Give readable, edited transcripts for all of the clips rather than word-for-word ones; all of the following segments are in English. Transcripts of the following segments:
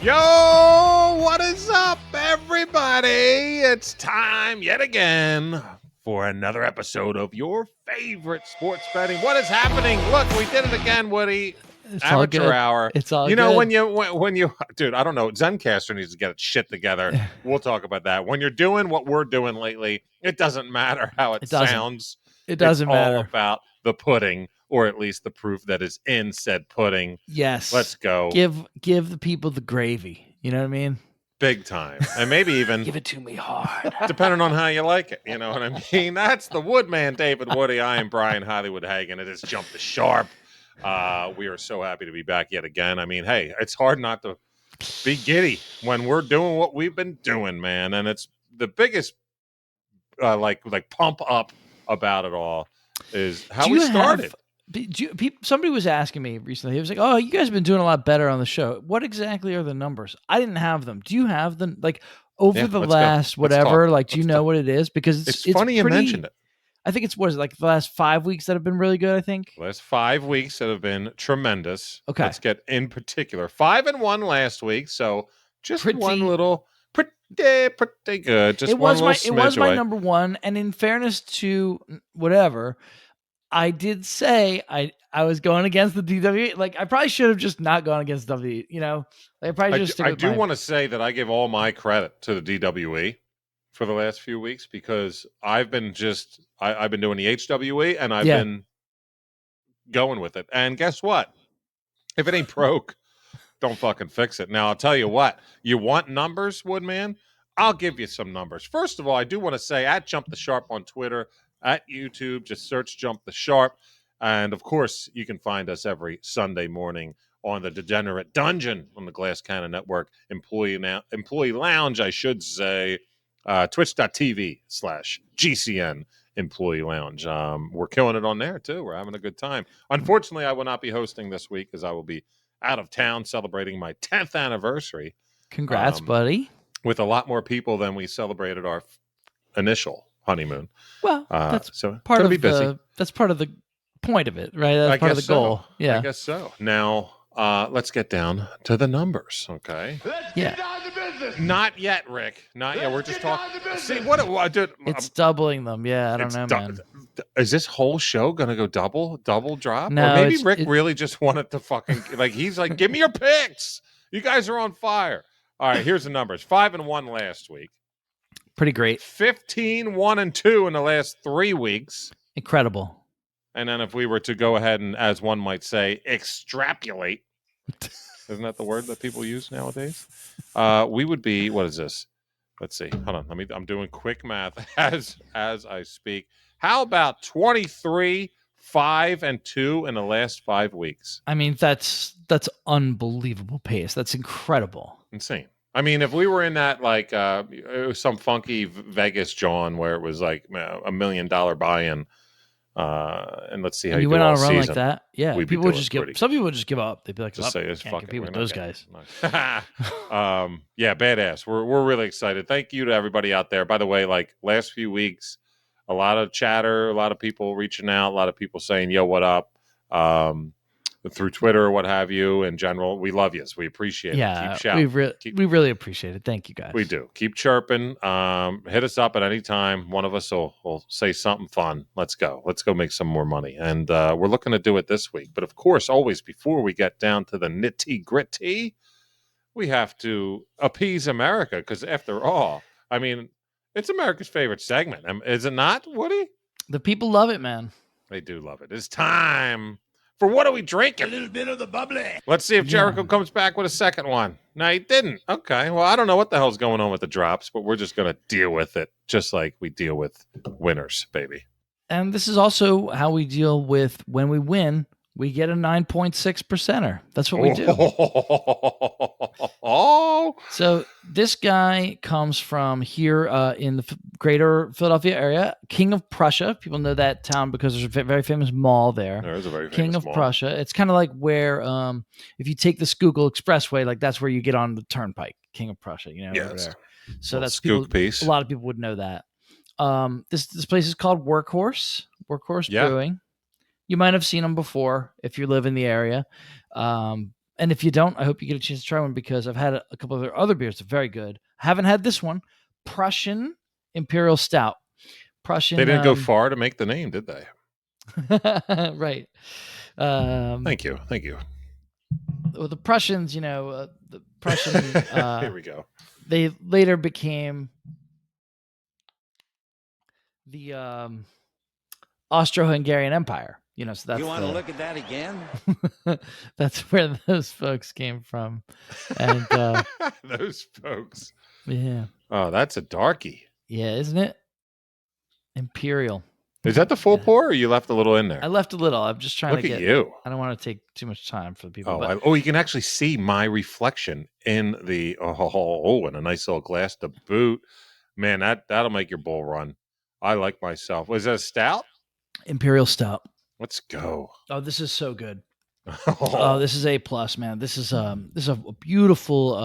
Yo, what is up, everybody? It's time yet again for another episode of your favorite sports betting. What is happening? Look, we did it again, Woody. It's all Amateur good. hour. It's all You know, good. when you, dude, I don't know. Zencaster needs to get its shit together. We'll talk about that. When you're doing what we're doing lately, it doesn't matter how it doesn't. sounds. It doesn't It's all matter. about the pudding, or at least the proof that is in said pudding. Yes. Let's go. Give the people the gravy. You know what I mean? Big time. And maybe even Give it to me hard. depending on how you like it. You know what I mean? That's the Woodman, David Woody. I am Brian Hollywood Hagen. It is Jump the Sharp. We are so happy to be back yet again. I mean, hey, it's hard not to be giddy when we're doing what we've been doing, man. And it's the biggest like pump up about it all is how we started. Somebody was asking me recently. He was like, "Oh, you guys have been doing a lot better on the show. What exactly are the numbers?" I didn't have them. Do you have them? Like over the last whatever? Like, do you know what it is? Because it's funny you mentioned it. I think it's like the last 5 weeks that have been really good. I think last 5 weeks that have been tremendous. Okay, let's get in particular 5-1 last week. So just one little pretty good. Just it was my number one. And in fairness to whatever, I did say I was going against the DWE. Like I probably should have just not gone against WWE. You know, like, I probably just. I do want to say that I give all my credit to the DWE for the last few weeks because I've been I've been doing the HWE and I've been going with it. And guess what? If it ain't broke, don't fucking fix it. Now I'll tell you what. You want numbers, Woodman? I'll give you some numbers. First of all, I do want to say at Jump the Sharp on Twitter, at YouTube, just search Jump the Sharp. And of course, you can find us every Sunday morning on the Degenerate Dungeon on the Glass Cannon Network, Employee Lounge, I should say, twitch.tv/GCN Employee Lounge. We're killing it on there, too. We're having a good time. Unfortunately, I will not be hosting this week as I will be out of town celebrating my 10th anniversary. Congrats, buddy. With a lot more people than we celebrated our initial honeymoon. Well, that's so part of that's part of the point of it, right? That's part of the goal. Yeah, I guess so. Now, let's get down to the numbers, okay? Let's get down to business. Not yet, Rick. Not yet. We're just talking. See what, dude? It's doubling them. Yeah, I don't know, man. Is this whole show gonna go double drop? No, or maybe Rick really just wanted to fucking he's like, give me your picks. You guys are on fire. All right, here's the numbers. 5-1 last week. Pretty great. 15-1-2 in the last 3 weeks. Incredible. And then if we were to go ahead and, as one might say, extrapolate, isn't that the word that people use nowadays? We would be, what is this? Let's see. Hold on. I'm doing quick math as I speak. How about 23-5-2 in the last 5 weeks? I mean, that's unbelievable pace. That's incredible. Insane. I mean, if we were in that it was some funky Vegas John where it was like $1 million buy-in, and let's see how you went do on all a run season. like that. Yeah, people would just some people would just give up. They'd be like, just say it's can't fucking compete with those guys. Nice. Yeah, badass. We're really excited. Thank you to everybody out there. By the way, last few weeks, a lot of chatter, a lot of people reaching out, a lot of people saying, "Yo, what up?" Through Twitter or what have you. In general, we love you. So we appreciate it. Keep shouting. We really appreciate it. Thank you, guys. We do. Keep chirping. Hit us up at any time. One of us will say something fun. Let's go make some more money. And we're looking to do it this week. But of course, always before we get down to the nitty gritty, we have to appease America. Because after all, I mean, it's America's favorite segment. Is it not, Woody? The people love it, man. They do love it. It's time for what are we drinking? A little bit of the bubbly. Let's see if Jericho comes back with a second one. No, he didn't. Okay. Well, I don't know what the hell's going on with the drops, but we're just going to deal with it just like we deal with winners, baby. And this is also how we deal with when we win, we get a 9.6%er. That's what we do. Oh. So this guy comes from here in the greater Philadelphia area, King of Prussia. People know that town because there's a very famous mall there. There is a very famous King of mall. Prussia. It's kind of like where if you take the Schuylkill Expressway, that's where you get on the turnpike. King of Prussia, over there. So that's piece. A lot of people would know that. This place is called Workhorse Brewing. You might have seen them before if you live in the area. And if you don't, I hope you get a chance to try one because I've had a couple of their other beers. They're very good. I haven't had this one, Prussian Imperial Stout. Prussian. They didn't go far to make the name, did they? Right. Thank you. Well, the Prussians, the Prussian. Here we go. They later became the Austro-Hungarian Empire. So that's you want to look at that again? That's where those folks came from, and those folks. Yeah. Oh, that's a darkie. Yeah, isn't it? Imperial. Is that the full pour, or you left a little in there? I left a little. I'm just trying Look to get. at you. I don't want to take too much time for the people. Oh, you can actually see my reflection in the and a nice little glass to boot. Man, that'll make your bull run. I like myself. Was that a stout? Imperial Stout. Let's go. Oh, this is so good. Oh, this is A+, man. This is a beautiful,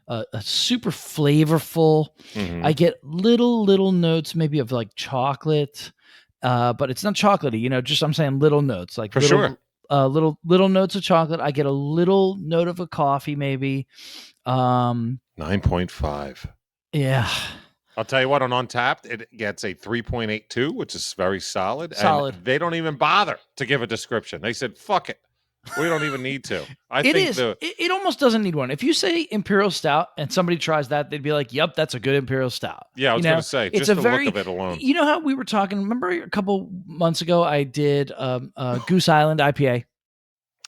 a super flavorful. Mm-hmm. I get little notes maybe of like chocolate, but it's not chocolatey. Just I'm saying little notes, like for little, sure. Little notes of chocolate. I get a little note of a coffee, maybe. 9.5. Yeah. I'll tell you what, on Untapped, it gets a 3.82, which is very solid. Solid. And they don't even bother to give a description. They said, fuck it. We don't even need to. It almost doesn't need one. If you say Imperial Stout and somebody tries that, they'd be like, yep, that's a good Imperial Stout. Yeah, I was going to say, it's just the look of it alone. You know how we were talking, remember a couple months ago, I did Goose Island IPA?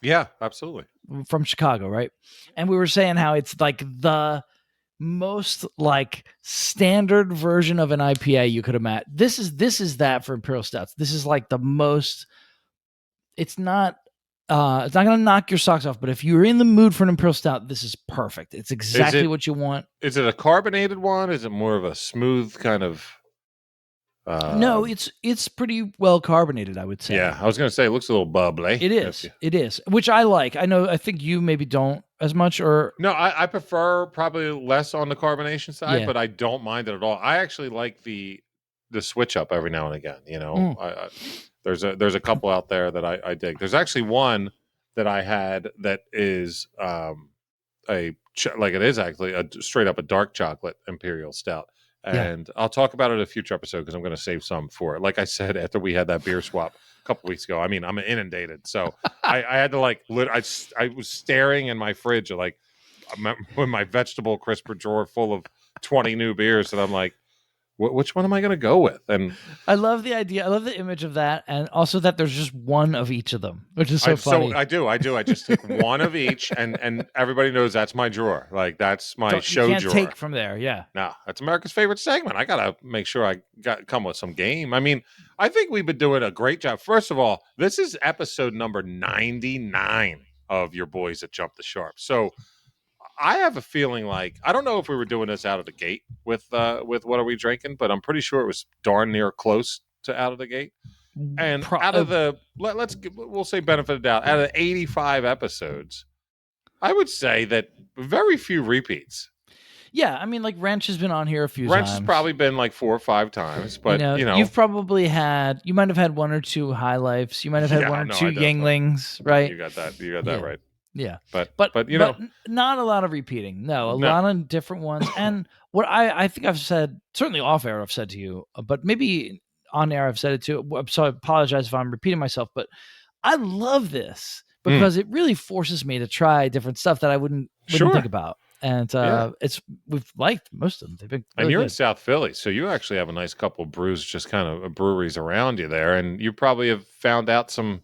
Yeah, absolutely. From Chicago, right? And we were saying how it's like the most like standard version of an IPA you could imagine. This is that for Imperial Stouts. This is like the most. It's not going to knock your socks off, but if you're in the mood for an Imperial Stout, this is perfect. It's exactly what you want. Is it a carbonated one? Is it more of a smooth kind of? No, it's pretty well carbonated, I would say. Yeah, I was going to say it looks a little bubbly. It is, which I like. I think you maybe don't as much, or no, I prefer probably less on the carbonation side, Yeah. but I don't mind it at all. I actually like the switch up every now and again. There's a couple out there that I dig. There's actually one that I had that is it is actually a straight up a dark chocolate Imperial Stout. And I'll talk about it in a future episode because I'm going to save some for it. Like I said, after we had that beer swap a couple weeks ago, I mean, I'm inundated. So I had to I was staring in my fridge with my vegetable crisper drawer full of 20 new beers. And I'm like, which one am I going to go with? And I love the idea. I love the image of that. And also that there's just one of each of them, which is so funny. So I do. I just take one of each and everybody knows that's my drawer. Like that's my show you can't drawer. take from there. Yeah. No, that's America's favorite segment. I got to make sure I come with some game. I mean, I think we've been doing a great job. First of all, this is episode number 99 of Your Boys at Jump the Sharp. So I have a feeling like, I don't know if we were doing this out of the gate with What Are We Drinking, but I'm pretty sure it was darn near close to out of the gate. And out of the, we'll say benefit of the doubt, out of the 85 episodes, I would say that very few repeats. Yeah, I mean, like Wrench has been on here a few times. Wrench has probably been like 4 or 5 times, but you've probably had, you might have had 1 or 2 High Lifes. You might have had 1 or 2 Yinglings, right? You got that right. Yeah, but not a lot of repeating. No, a lot of different ones. And what I think I've said, certainly off air, I've said to you, but maybe on air I've said it too. So I apologize if I'm repeating myself, but I love this because it really forces me to try different stuff that I wouldn't think about. And we've liked most of them. They've been really and you're good. in South Philly, so you actually have a nice couple of brews, just kind of breweries around you there, and you probably have found out some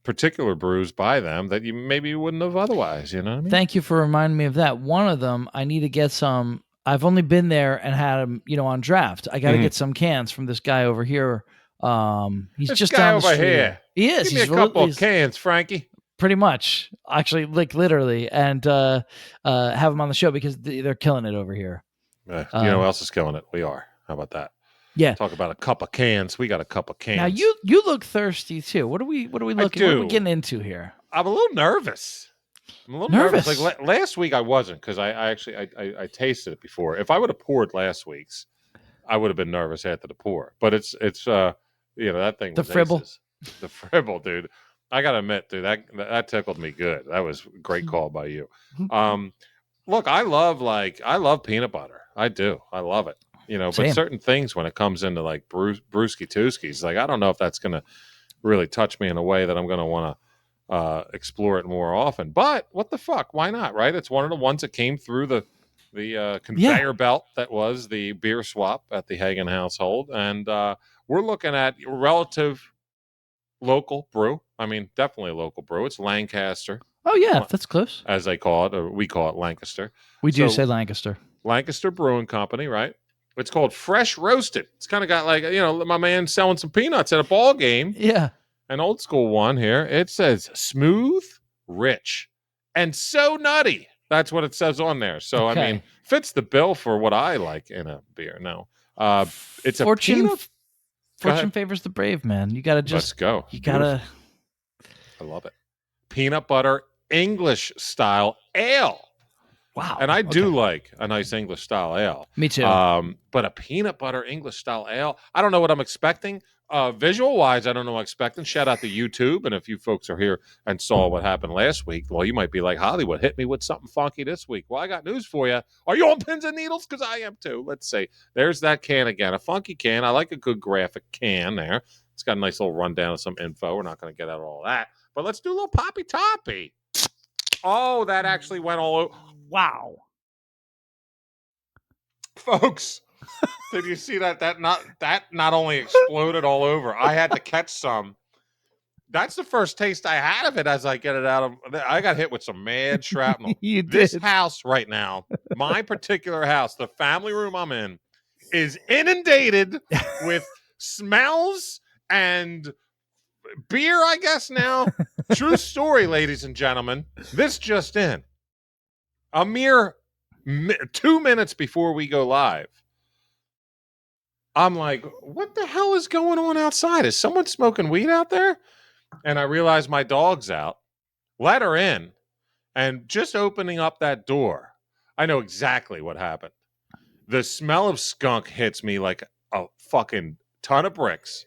particular brews by them that you maybe wouldn't have otherwise. You know what I mean? Thank you for reminding me of that. One of them, I need to get some. I've only been there and had them, on draft. I got to get some cans from this guy over here. He's this just guy down the over street. here. He is. Give me He's a couple of cans, Frankie. Pretty much, actually, like literally, and have them on the show because they're killing it over here. You know who else is killing it? We are. How about that? Yeah. Talk about a cup of cans. We got a cup of cans. Now you look thirsty too. What are we looking? What are we getting into here? I'm a little nervous. nervous. Like last week, I wasn't because I actually tasted it before. If I would have poured last week's, I would have been nervous after the pour. But it's that thing. The Fribble. The Fribble, dude. I gotta admit, dude, that tickled me good. That was a great call by you. Look, I love peanut butter. I do. I love it. But Same. certain things when it comes into like brewski tooskies, like I don't know if that's gonna really touch me in a way that I'm gonna want to explore it more often. But what the fuck? Why not? Right? It's one of the ones that came through the conveyor belt that was the beer swap at the Hagen household, and we're looking at relative local brew. I mean, definitely a local brew. It's Lancaster, Oh yeah, that's close. as they call it, or we call it Lancaster. We do So, say Lancaster. Lancaster Brewing Company, right? It's called Fresh Roasted. It's kind of got like, my man selling some peanuts at a ball game. Yeah. An old school one here. It says smooth, rich, and so nutty. That's what it says on there. So, Okay. I mean, fits the bill for what I like in a beer. No. It's Fortune, a peanut. Fortune favors the brave, man. You gotta Let's just go. you gotta I love it. Peanut butter English style ale. wow. And I do Okay. like a nice English style ale. Me too. But a peanut butter English style ale, I don't know what I'm expecting. Visual wise, I don't know what I'm expecting. Shout out to YouTube. And if you folks are here and saw what happened last week, well, you might be like, Hollywood, hit me with something funky this week. Well, I got news for you. Are you on pins and needles? Because I am too. Let's see. There's that can again. A funky can. I like a good graphic can there. It's got a nice little rundown of some info. We're not going to get out all that. But let's do a little poppy toppy. Oh, that actually went all over. Wow. Folks, did you see that? That not only exploded all over. I had to catch some. That's the first taste I had of it as I get it out of. I got hit with some mad shrapnel. You This did. house right now, my particular house, the family room I'm in, is inundated with smells and beer, I guess now. True story, ladies and gentlemen. This just in. A mere 2 minutes before we go live, I'm like, what the hell is going on outside? Is someone smoking weed out there? And I realize my dog's out. Let her in. And just opening up that door, I know exactly what happened. The smell of skunk hits me like a fucking ton of bricks.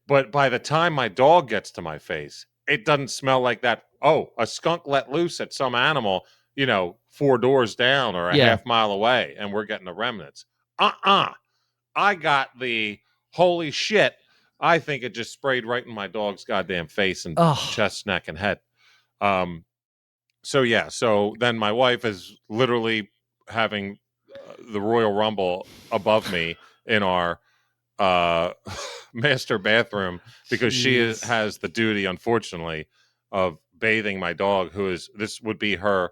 But by the time my dog gets to my face, it doesn't smell like that. Oh, a skunk let loose at some animal, 4 doors down or a half mile away, and we're getting the remnants. I got the holy shit. I think it just sprayed right in my dog's goddamn face and chest, neck, and head. So then my wife is literally having the Royal Rumble above me in our master bathroom because she has the duty, unfortunately, of bathing my dog, this would be her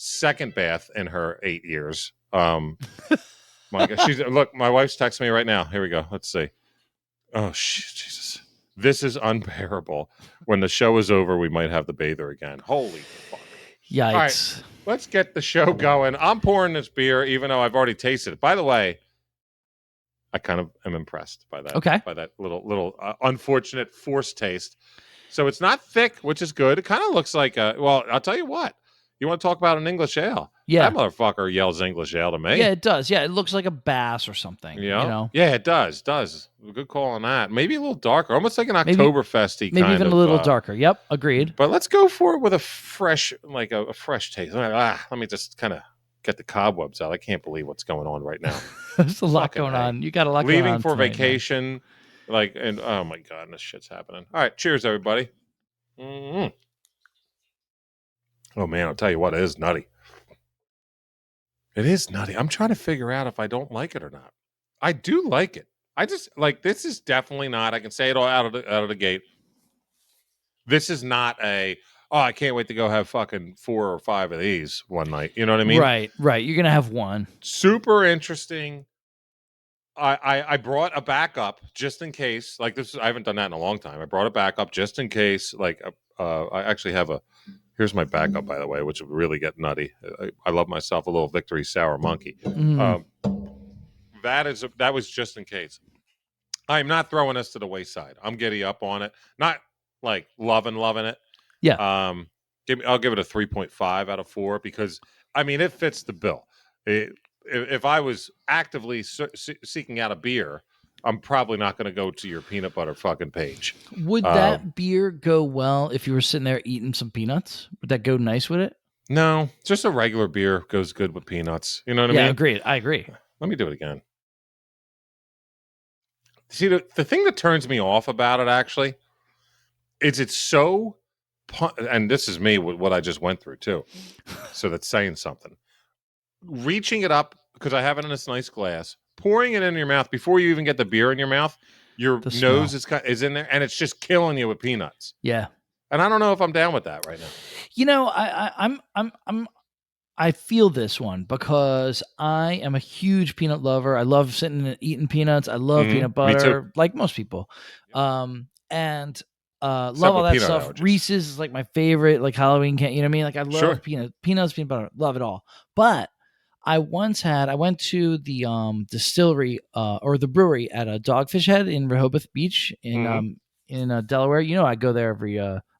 second bath in her 8 years. My God, look, my wife's texting me right now. Here we go. Let's see. Oh, Jesus. This is unbearable. When the show is over, we might have the bather again. Holy fuck. Yikes. All right, let's get the show going. I'm pouring this beer, even though I've already tasted it. By the way, I kind of am impressed by that. Okay. By that little unfortunate forced taste. So it's not thick, which is good. It kind of looks like I'll tell you what. You want to talk about an English ale? Yeah. That motherfucker yells English ale to me. Yeah, it does. Yeah, it looks like a bass or something. Yeah. Yeah, it does. Good call on that. Maybe a little darker. Almost like an Oktoberfesty maybe kind even of, a little darker. Yep, agreed. But let's go for it with a fresh, like a fresh taste. Let me just kind of get the cobwebs out. I can't believe what's going on right now. There's a lot Fucking going A. on. You got a lot going on. Leaving for tonight, vacation. And oh my God, this shit's happening. All right. Cheers, everybody. Mm-hmm. Oh man, I'll tell you what, it is nutty. It is nutty. I'm trying to figure out if I don't like it or not. I do like it. I just this is definitely not. I can say it all out of the gate. This is not I can't wait to go have fucking 4 or 5 of these one night. You know what I mean? Right. You're gonna have one. Super interesting. I brought a backup just in case. Like this, I haven't done that in a long time. I brought a backup just in case. Like I actually have here's my backup, by the way, which will really get nutty. I love myself a little Victory Sour Monkey. That was just in case. I'm not throwing this to the wayside. I'm giddy up on it. Not like loving it. Yeah. I'll give it a 3.5 out of 4 because I mean it fits the bill. If I was actively seeking out a beer, I'm probably not going to go to your peanut butter fucking page. Would that beer go well if you were sitting there eating some peanuts? Would that go nice with it? No, just a regular beer goes good with peanuts. You know what I Yeah, mean? agreed. I agree. Let me do it again. See, the thing that turns me off about it actually is it's so, and this is me with what I just went through too. So that's saying something. Reaching it up because I have it in this nice glass, pouring it in your mouth before you even get the beer in your mouth, your The nose smell. is in there, and it's just killing you with peanuts. Yeah. And I don't know if I'm down with that right now. You know, I feel this one because I am a huge peanut lover. I love sitting and eating peanuts. I love Mhm. peanut Me butter, like most people. And love Except all with that peanut stuff. allergies. Reese's is like my favorite, like Halloween candy. You know what I mean? Like I love Sure. peanuts, peanut butter, love it all. But I went to the distillery or the brewery at Dogfish Head in Rehoboth Beach in Delaware. You know, I go there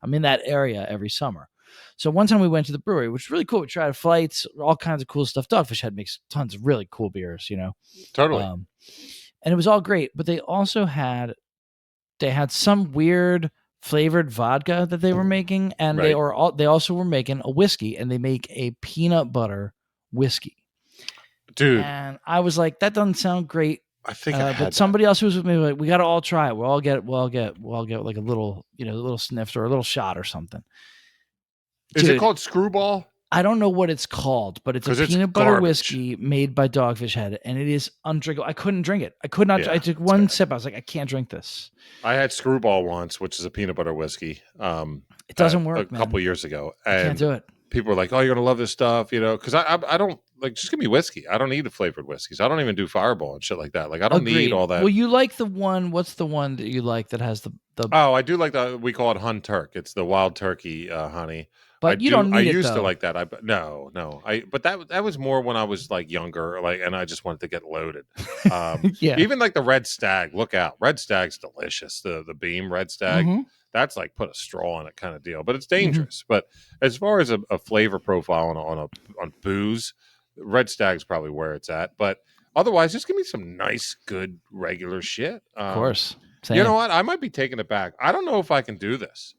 I'm in that area every summer. So one time we went to the brewery, which was really cool. We tried flights, all kinds of cool stuff. Dogfish Head makes tons of really cool beers, you know. Totally. And it was all great, but they also had some weird flavored vodka that they were making, and they also were making a whiskey, and they make a peanut butter whiskey. Dude, And I was like, that doesn't sound great. I think But somebody else who was with me was like, we got to all try it. We'll all get like a little, a little sniff or a little shot or something. Is it Dude, called Screwball? I don't know what it's called, but it's a 'Cause it's peanut butter garbage. whiskey made by Dogfish Head, and it is undrinkable. I couldn't drink it. I could not. Yeah, I took it's one bad. sip. I was like, I can't drink this. I had Screwball once, which is a peanut butter whiskey. It doesn't work, a couple years ago, and I can't do it. people were like, "Oh, you're gonna love this stuff," you know? Because I don't like just give me whiskey. I don't need the flavored whiskeys. I don't even do Fireball and shit like that. Like I don't need Agreed. all that. Well, you like the one. What's the one that you like that has the? Oh, I do like we call it Hun Turk. It's the wild turkey honey. But you don't need I it, used to though. like that. No. But that was more when I was like younger, like, and I just wanted to get loaded. Yeah. Even like the Red Stag. Look out, Red Stag's delicious. The Beam Red Stag. Mhm. That's like put a straw in it kind of deal, but it's dangerous. But as far as a flavor profile on booze, Red Stag's probably where it's at. But otherwise, just give me some nice, good, regular shit. Of course. You Same. know what? I might be taking it back. I don't know if I can do this.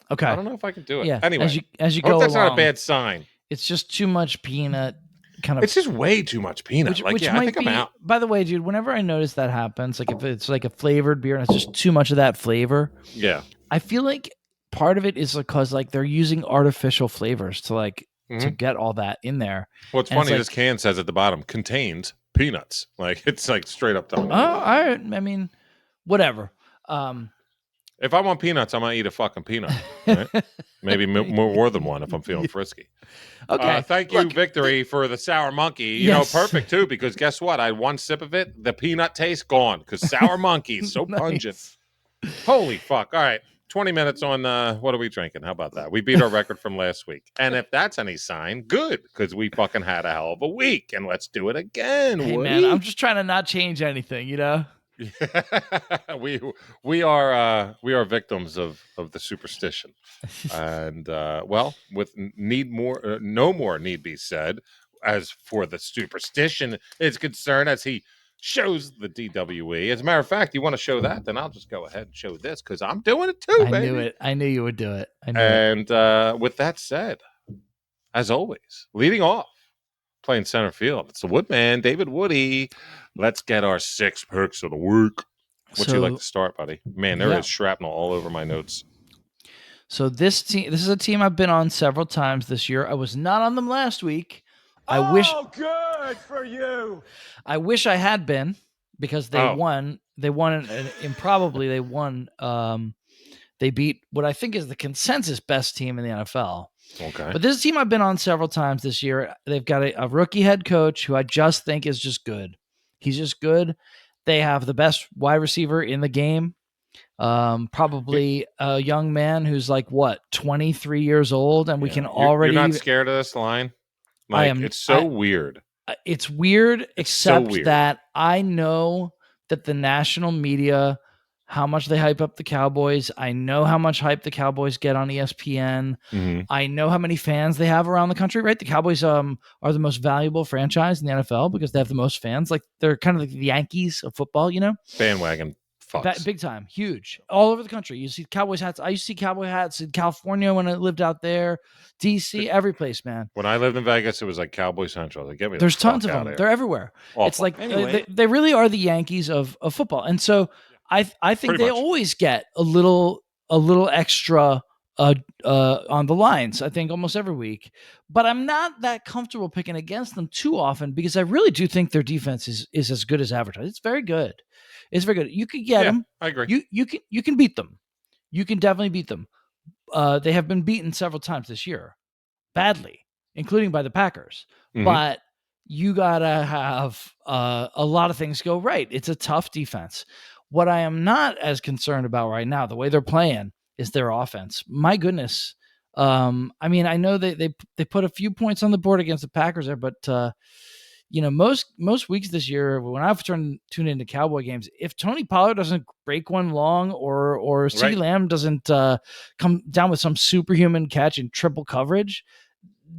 Okay. I don't know if I can do it. Yeah. Anyway, as you I hope go that's along, not a bad sign. it's just too much peanut. Kind of. It's just way too much peanut. I think I'm out. By the way, dude, whenever I notice that happens, like if it's like a flavored beer and it's just too much of that flavor, Yeah. I feel like part of it is because like they're using artificial flavors to to get all that in there. Well, it's And funny. it's This can says at the bottom contains peanuts. Like it's like straight up telling me. I mean, whatever. If I want peanuts, I'm gonna eat a fucking peanut. Right? Maybe more than one if I'm feeling frisky. Okay. Thank you, Look, Victory, for the sour monkey. You Yes. know, perfect too, because guess what? I had one sip of it, the peanut taste gone because sour monkey is so Nice. pungent. Holy fuck! All right, 20 minutes on what are we drinking? How about that? We beat our record from last week, and if that's any sign, good, because we fucking had a hell of a week, and let's do it again. Hey Woody. man, I'm just trying to not change anything, you know. we are victims of the superstition, and well, with no more need be said as for the superstition is concerned, as he shows the DWE. As a matter of fact, you want to show that, then I'll just go ahead and show this because I'm doing it too, I baby. knew it. I knew you would do it. I knew it. And with that said, as always, leading off, playing center field, it's the Woodman, David Woody. Let's get our 6 perks of the week. Would you like to start, buddy? Man, there is shrapnel all over my notes. So this is a team I've been on several times this year. I was not on them last week. Good for you. I wish I had been because they won. They won improbably. They won. They beat what I think is the consensus best team in the NFL. Okay. But this is a team I've been on several times this year. They've got a rookie head coach who I just think is just good. He's just good. They have the best wide receiver in the game. Probably a young man who's like 23 years old, and we can already. You're not scared of this line? Like, I am. It's so weird. It's weird, except so weird. that I know that the national media how much they hype up the Cowboys. I know how much hype the Cowboys get on ESPN. Mm-hmm. I know how many fans they have around the country, right? The Cowboys are the most valuable franchise in the NFL because they have the most fans. Like they're kind of like the Yankees of football, Bandwagon fucks. Big time, huge, all over the country. You see Cowboys hats. I used to see Cowboy hats in California when I lived out there, DC, every place, man. When I lived in Vegas, it was like Cowboy Central. Like, get me There's the fuck tons of out them. here. They're everywhere. Awful. It's like Anyway. they really are the Yankees of football, and so I think Pretty they much. always get a little extra on the lines. I think almost every week, but I'm not that comfortable picking against them too often because I really do think their defense is as good as advertised. It's very good. It's very good. You could get them. I agree. You can beat them. You can definitely beat them. They have been beaten several times this year, badly, including by the Packers. Mhm. But you gotta have a lot of things go right. It's a tough defense. What I am not as concerned about right now, the way they're playing, is their offense. My goodness. I mean, I know they put a few points on the board against the Packers there, but most weeks this year when I've tuned into Cowboy games, if Tony Pollard doesn't break one long or CeeDee Right. Lamb doesn't come down with some superhuman catch in triple coverage,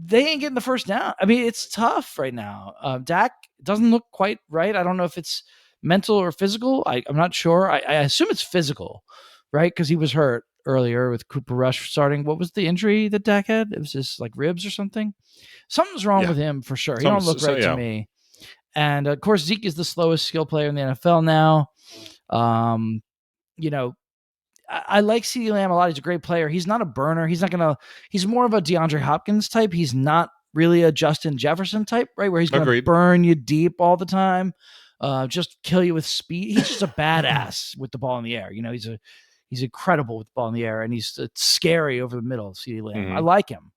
they ain't getting the first down. I mean, it's tough right now. Dak doesn't look quite right. I don't know if it's mental or physical. I'm not sure. I assume it's physical, right? Because he was hurt earlier with Cooper Rush starting. What was the injury that Dak had? It was just like ribs or something. Something's wrong Yeah. with him for sure. He don't look right yeah. to me. And of course, Zeke is the slowest skill player in the NFL now. I like CeeDee Lamb a lot. He's a great player. He's not a burner. He's more of a DeAndre Hopkins type. He's not really a Justin Jefferson type, right? Where he's going to Agreed. burn you deep all the time, just kill you with speed. He's just a badass with the ball in the air. He's incredible with the ball in the air, and he's scary over the middle. CeeDee Lamb. Mhm. I like him,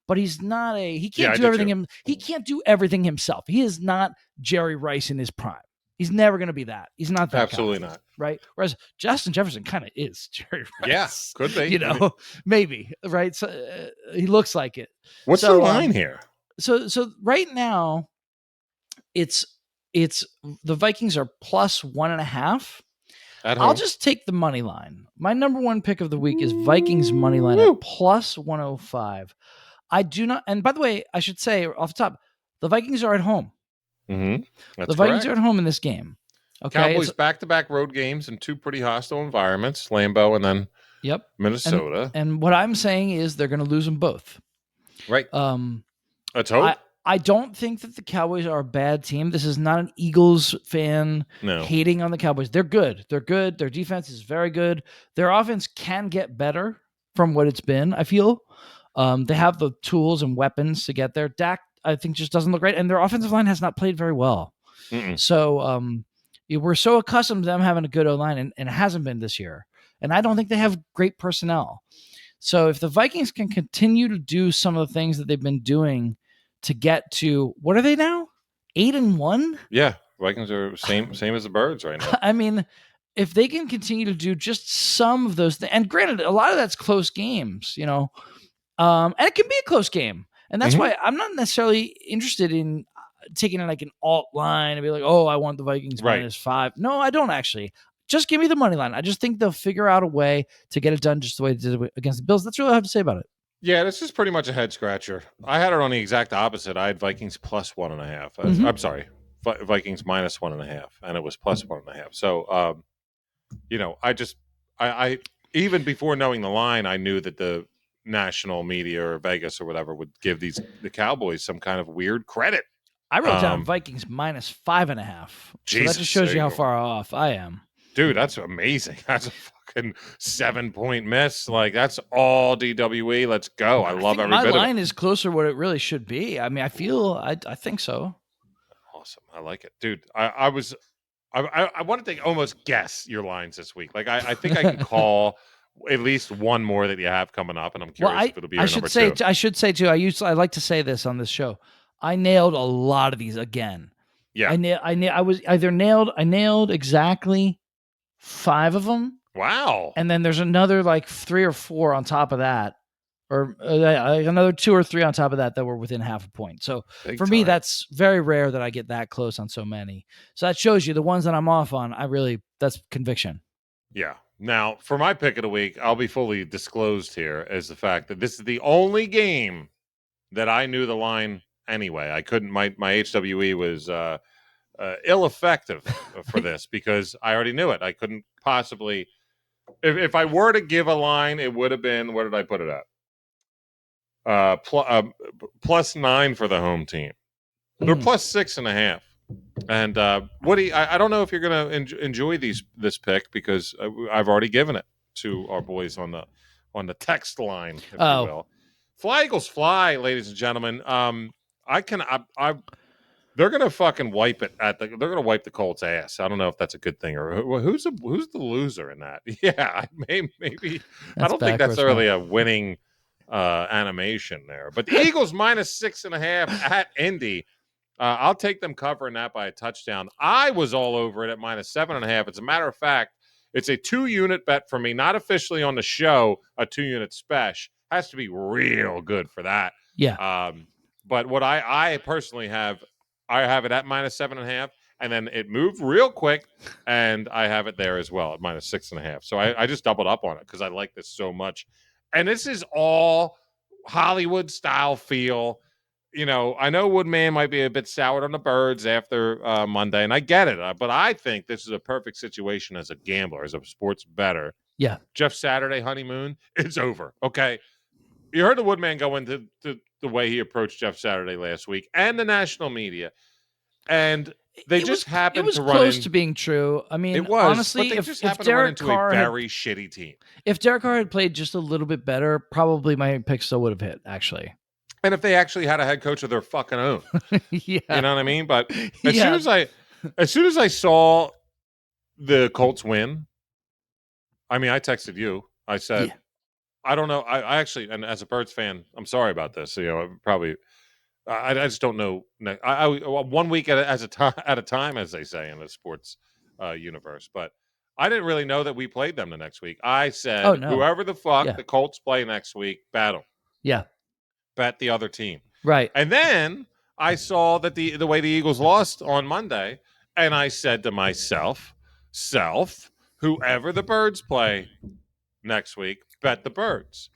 but he's not he can't I do do everything. He can't do everything himself. He is not Jerry Rice in his prime. He's never going to be that. He's not that guy. Absolutely not. Right. Whereas Justin Jefferson kind of is Jerry Rice. Yeah, could be. Maybe. Right. So he looks like it. What's So, the line here? So right now, it's the Vikings are plus 1.5. At home. I'll just take the money line. My number one pick of the week is Vikings money line at plus 105. I do not. And by the way, I should say off the top, the Vikings are at home. Mm-hmm. The Vikings are at home in this game. Okay. Cowboys back-to-back road games in two pretty hostile environments, Lambeau and then Yep. Minnesota. And what I'm saying is they're going to lose them both. Right. Let's hope. I don't think that the Cowboys are a bad team. This is not an Eagles fan hating on the Cowboys. They're good. They're good. Their defense is very good. Their offense can get better from what it's been, I feel. They have the tools and weapons to get there. Dak, I think, just doesn't look right. And their offensive line has not played very well. Mm-mm. So we're so accustomed to them having a good O-line, and it hasn't been this year. And I don't think they have great personnel. So if the Vikings can continue to do some of the things that they've been doing to get to, what are they now? 8-1? Yeah. Vikings are same as the Birds right now. I mean, if they can continue to do just some of those things, and granted, a lot of that's close games, and it can be a close game. And that's why I'm not necessarily interested in taking it like an alt line and be like, oh, I want the Vikings -5. No, I don't actually. Just give me the money line. I just think they'll figure out a way to get it done just the way they did it against the Bills. That's really all I have to say about it. Yeah, this is pretty much a head scratcher. I had it on the exact opposite. I had Vikings plus 1.5. Mhm. I'm sorry, Vikings minus 1.5, and it was plus 1.5. So, I even before knowing the line, I knew that the national media or Vegas or whatever would give the Cowboys some kind of weird credit. I wrote down Vikings -5.5. So that just shows you how far off I am. Dude, that's amazing. That's a fucking 7-point miss. Like, that's all DWE. Let's go. I love every bit of it. My line is closer to what it really should be. I mean, I think so. Awesome. I like it. Dude, I wanted to almost guess your lines this week. Like, I think I can call at least one more that you have coming up, and I'm curious if it'll be your number two. I should say, too, I like to say this on this show. I nailed a lot of these again. Yeah. I nailed exactly 5 of them. Wow. And then there's another like 3 or 4 on top of that, or another 2 or 3 on top of that were within half a point. So for me, that's very rare that I get that close on so many. So that shows you the ones that I'm off on. That's conviction. Yeah. Now, for my pick of the week, I'll be fully disclosed here as the fact that this is the only game that I knew the line anyway. I couldn't. My HWE was ill effective for this because I already knew it. I couldn't possibly. If I were to give a line, it would have been, where did I put it at? +9 for the home team. They're +6.5. And Woody, I don't know if you're going to enjoy this pick because I've already given it to our boys on the text line, if you will. Fly Eagles fly, ladies and gentlemen. They're going to fucking wipe it they're going to wipe the Colts' ass. I don't know if that's a good thing or who's the loser in that. Yeah, maybe. I don't think that's really a winning animation there. But the Eagles -6.5 at Indy. I'll take them covering that by a touchdown. I was all over it at -7.5. As a matter of fact, it's a 2-unit bet for me, not officially on the show, a 2-unit special. Has to be real good for that. Yeah. But what I personally have, I have it at -7.5, and then it moved real quick, and I have it there as well at -6.5. So I just doubled up on it because I like this so much. And this is all Hollywood style feel. You know, I know Woodman might be a bit soured on the Birds after Monday, and I get it. But I think this is a perfect situation as a gambler, as a sports bettor. Yeah. Jeff Saturday honeymoon, it's over. Okay. You heard the Woodman go into the way he approached Jeff Saturday last week and the national media. And they just happened to run close to being true. I mean, it was, honestly, but they if just happened Derek to run into Carr a very shitty team. If Derek Carr had played just a little bit better, probably my pick still would have hit, actually. And if they actually had a head coach of their fucking own. Yeah. You know what I mean? But as soon as I saw the Colts win, I mean, I texted you. I said, I don't know. I actually, and as a Birds fan, I'm sorry about this. You know, probably, I just don't know. I 1 week at a time, as they say in the sports universe. But I didn't really know that we played them the next week. I said, whoever the fuck the Colts play next week, battle. Yeah. Bet the other team. Right. And then I saw that the way the Eagles lost on Monday, and I said to myself, whoever the Birds play next week, bet the Birds.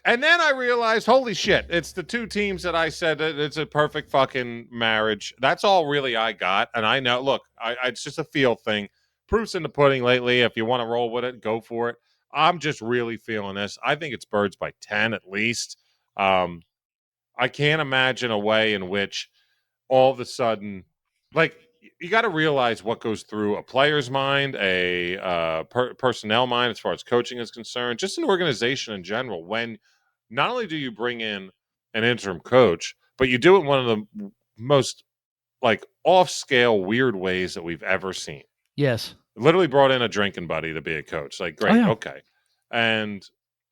And then I realized, holy shit, it's the two teams that I said that it's a perfect fucking marriage. That's all really I got. And I know, look, it's just a feel thing. Proof's in the pudding lately. If you want to roll with it, go for it. I'm just really feeling this. I think it's Birds by 10 at least. I can't imagine a way in which all of a sudden, like, you got to realize what goes through a player's mind, a personnel mind as far as coaching is concerned, just an organization in general. When not only do you bring in an interim coach, but you do it in one of the most like off-scale weird ways that we've ever seen. Yes. Literally brought in a drinking buddy to be a coach. Like, great, okay. And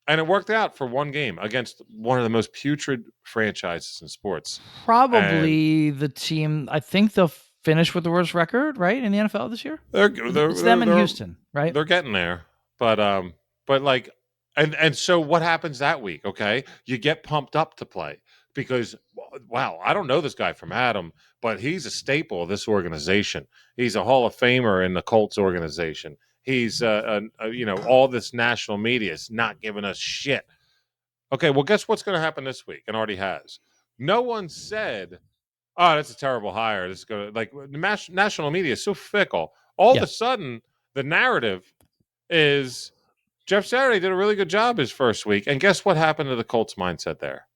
it worked out for one game against one of the most putrid franchises in sports. Probably the team, I think they'll finish with the worst record, right, in the NFL this year? It's them in Houston, right? They're getting there. But like, and so what happens that week, okay? You get pumped up to play because, wow, I don't know this guy from Adam, but he's a staple of this organization. He's a Hall of Famer in the Colts organization. He's, all this national media is not giving us shit. Okay, well, guess what's going to happen this week? And already has. No one said, oh, that's a terrible hire. This is going to, like, the national media is so fickle. All of a sudden, the narrative is Jeff Saturday did a really good job his first week. And guess what happened to the Colts mindset there?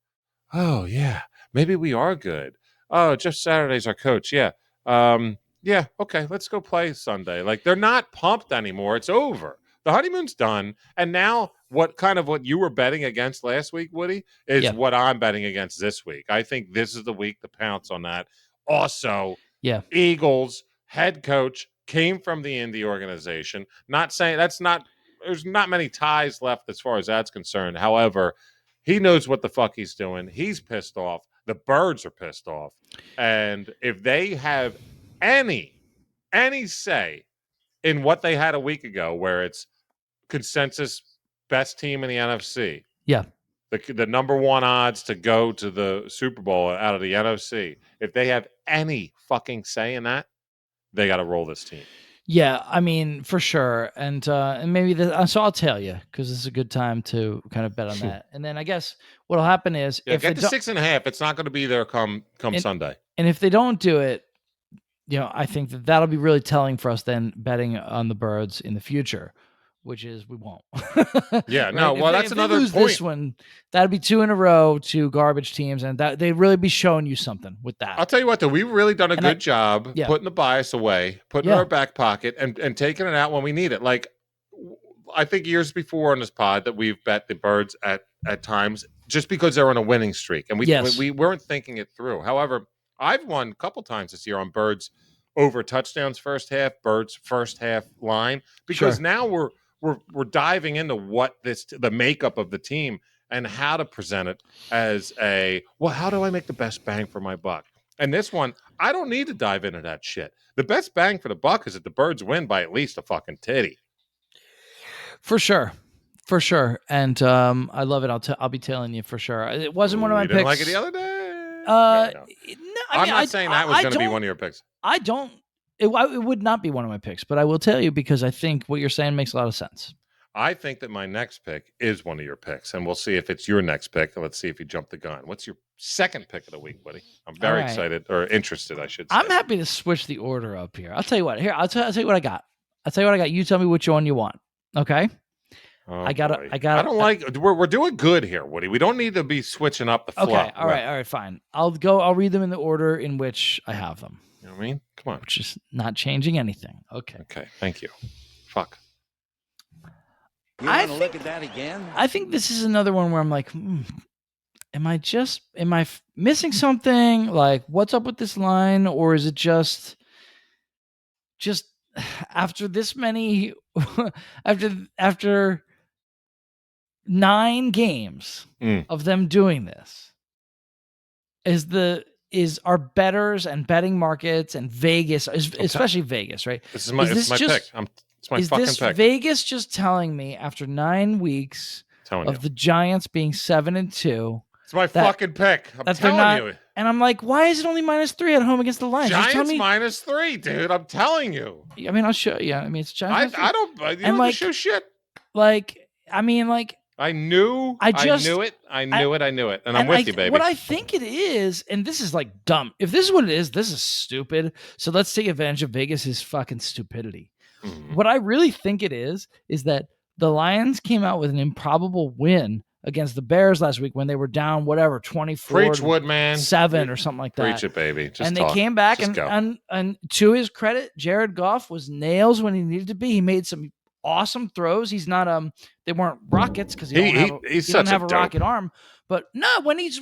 Oh, yeah, maybe we are good. Oh, Jeff Saturday's our coach. Yeah. Yeah, okay, let's go play Sunday. Like, they're not pumped anymore. It's over. The honeymoon's done. And now what you were betting against last week, Woody, is what I'm betting against this week. I think this is the week to pounce on that. Also, Eagles head coach came from the Indy organization. Not saying there's not many ties left as far as that's concerned. However, he knows what the fuck he's doing. He's pissed off. The Birds are pissed off. And if they have any say in what they had a week ago, where it's consensus best team in the NFC, the number one odds to go to the Super Bowl out of the NFC, if they have any fucking say in that, they got to roll this team. Yeah, I mean, for sure. And maybe so I'll tell you, because this is a good time to kind of bet on that. And then I guess what'll happen is Yeah, if get they to don't, 6.5. It's not going to be there come And- Sunday. and if they don't do it, I think that'll be really telling for us then betting on the Birds in the future, which is we won't. Yeah, Right? no. Well, that's if another they lose point. this one, that'd be 2 in a row to garbage teams, and that they'd really be showing you something with that. I'll tell you what, though, we've really done a And good job yeah. putting the bias away, putting it in our back pocket, and taking it out when we need it. Like, I think years before on this pod that we've bet the Birds at times just because they're on a winning streak, and we weren't thinking it through. However, I've won a couple times this year on Birds over touchdowns first half, Birds first half line, because now we're diving into what the makeup of the team and how to present it as how do I make the best bang for my buck? And this one, I don't need to dive into that shit. The best bang for the buck is that the Birds win by at least a fucking titty. For sure. And I love it. I'll be telling you for sure. It wasn't one of my didn't picks. like it the other day? No, I'm not saying that was going to be one of your picks. I don't. It would not be one of my picks, but I will tell you because I think what you're saying makes a lot of sense. I think that my next pick is one of your picks, and we'll see if it's your next pick. Let's see if you jump the gun. What's your second pick of the week, buddy? I'm very excited or interested, I should say. I'm happy to switch the order up here. I'll tell you what. Here, I'll tell you what I got. You tell me which one you want. Okay. Oh, I got. I don't like. We're doing good here, Woody. We don't need to be switching up the flow. Okay. All right. Fine. I'll read them in the order in which I have them. You know what I mean? Come on. Which is not changing anything. Okay. Okay. Thank you. Fuck. You want to look at that again? I think this is another one where I'm like, am I missing something? Like, what's up with this line, or is it just after this many, after 9 games of them doing this, is our bettors and betting markets and Vegas, especially Vegas, right? This is my pick. It's my fucking pick. Vegas just telling me after 9 weeks of the Giants being 7-2? It's my fucking pick. I'm telling you. And I'm like, why is it only -3 at home against the Lions? Giants -3, dude. I'm telling you. I mean, I'll show you. I mean, it's Giants. I don't. You don't show shit. Like, I mean, like. I knew it. And I'm with you, baby. What I think it is, and this is like dumb. If this is what it is, this is stupid. So let's take advantage of Vegas's fucking stupidity. Mm-hmm. What I really think it is that the Lions came out with an improbable win against the Bears last week when they were down, 24-7 or something like that. Preach it, baby. They came back and to his credit, Jared Goff was nails when he needed to be. He made some awesome throws. He's not they weren't rockets because he doesn't have a rocket arm. But no, when he's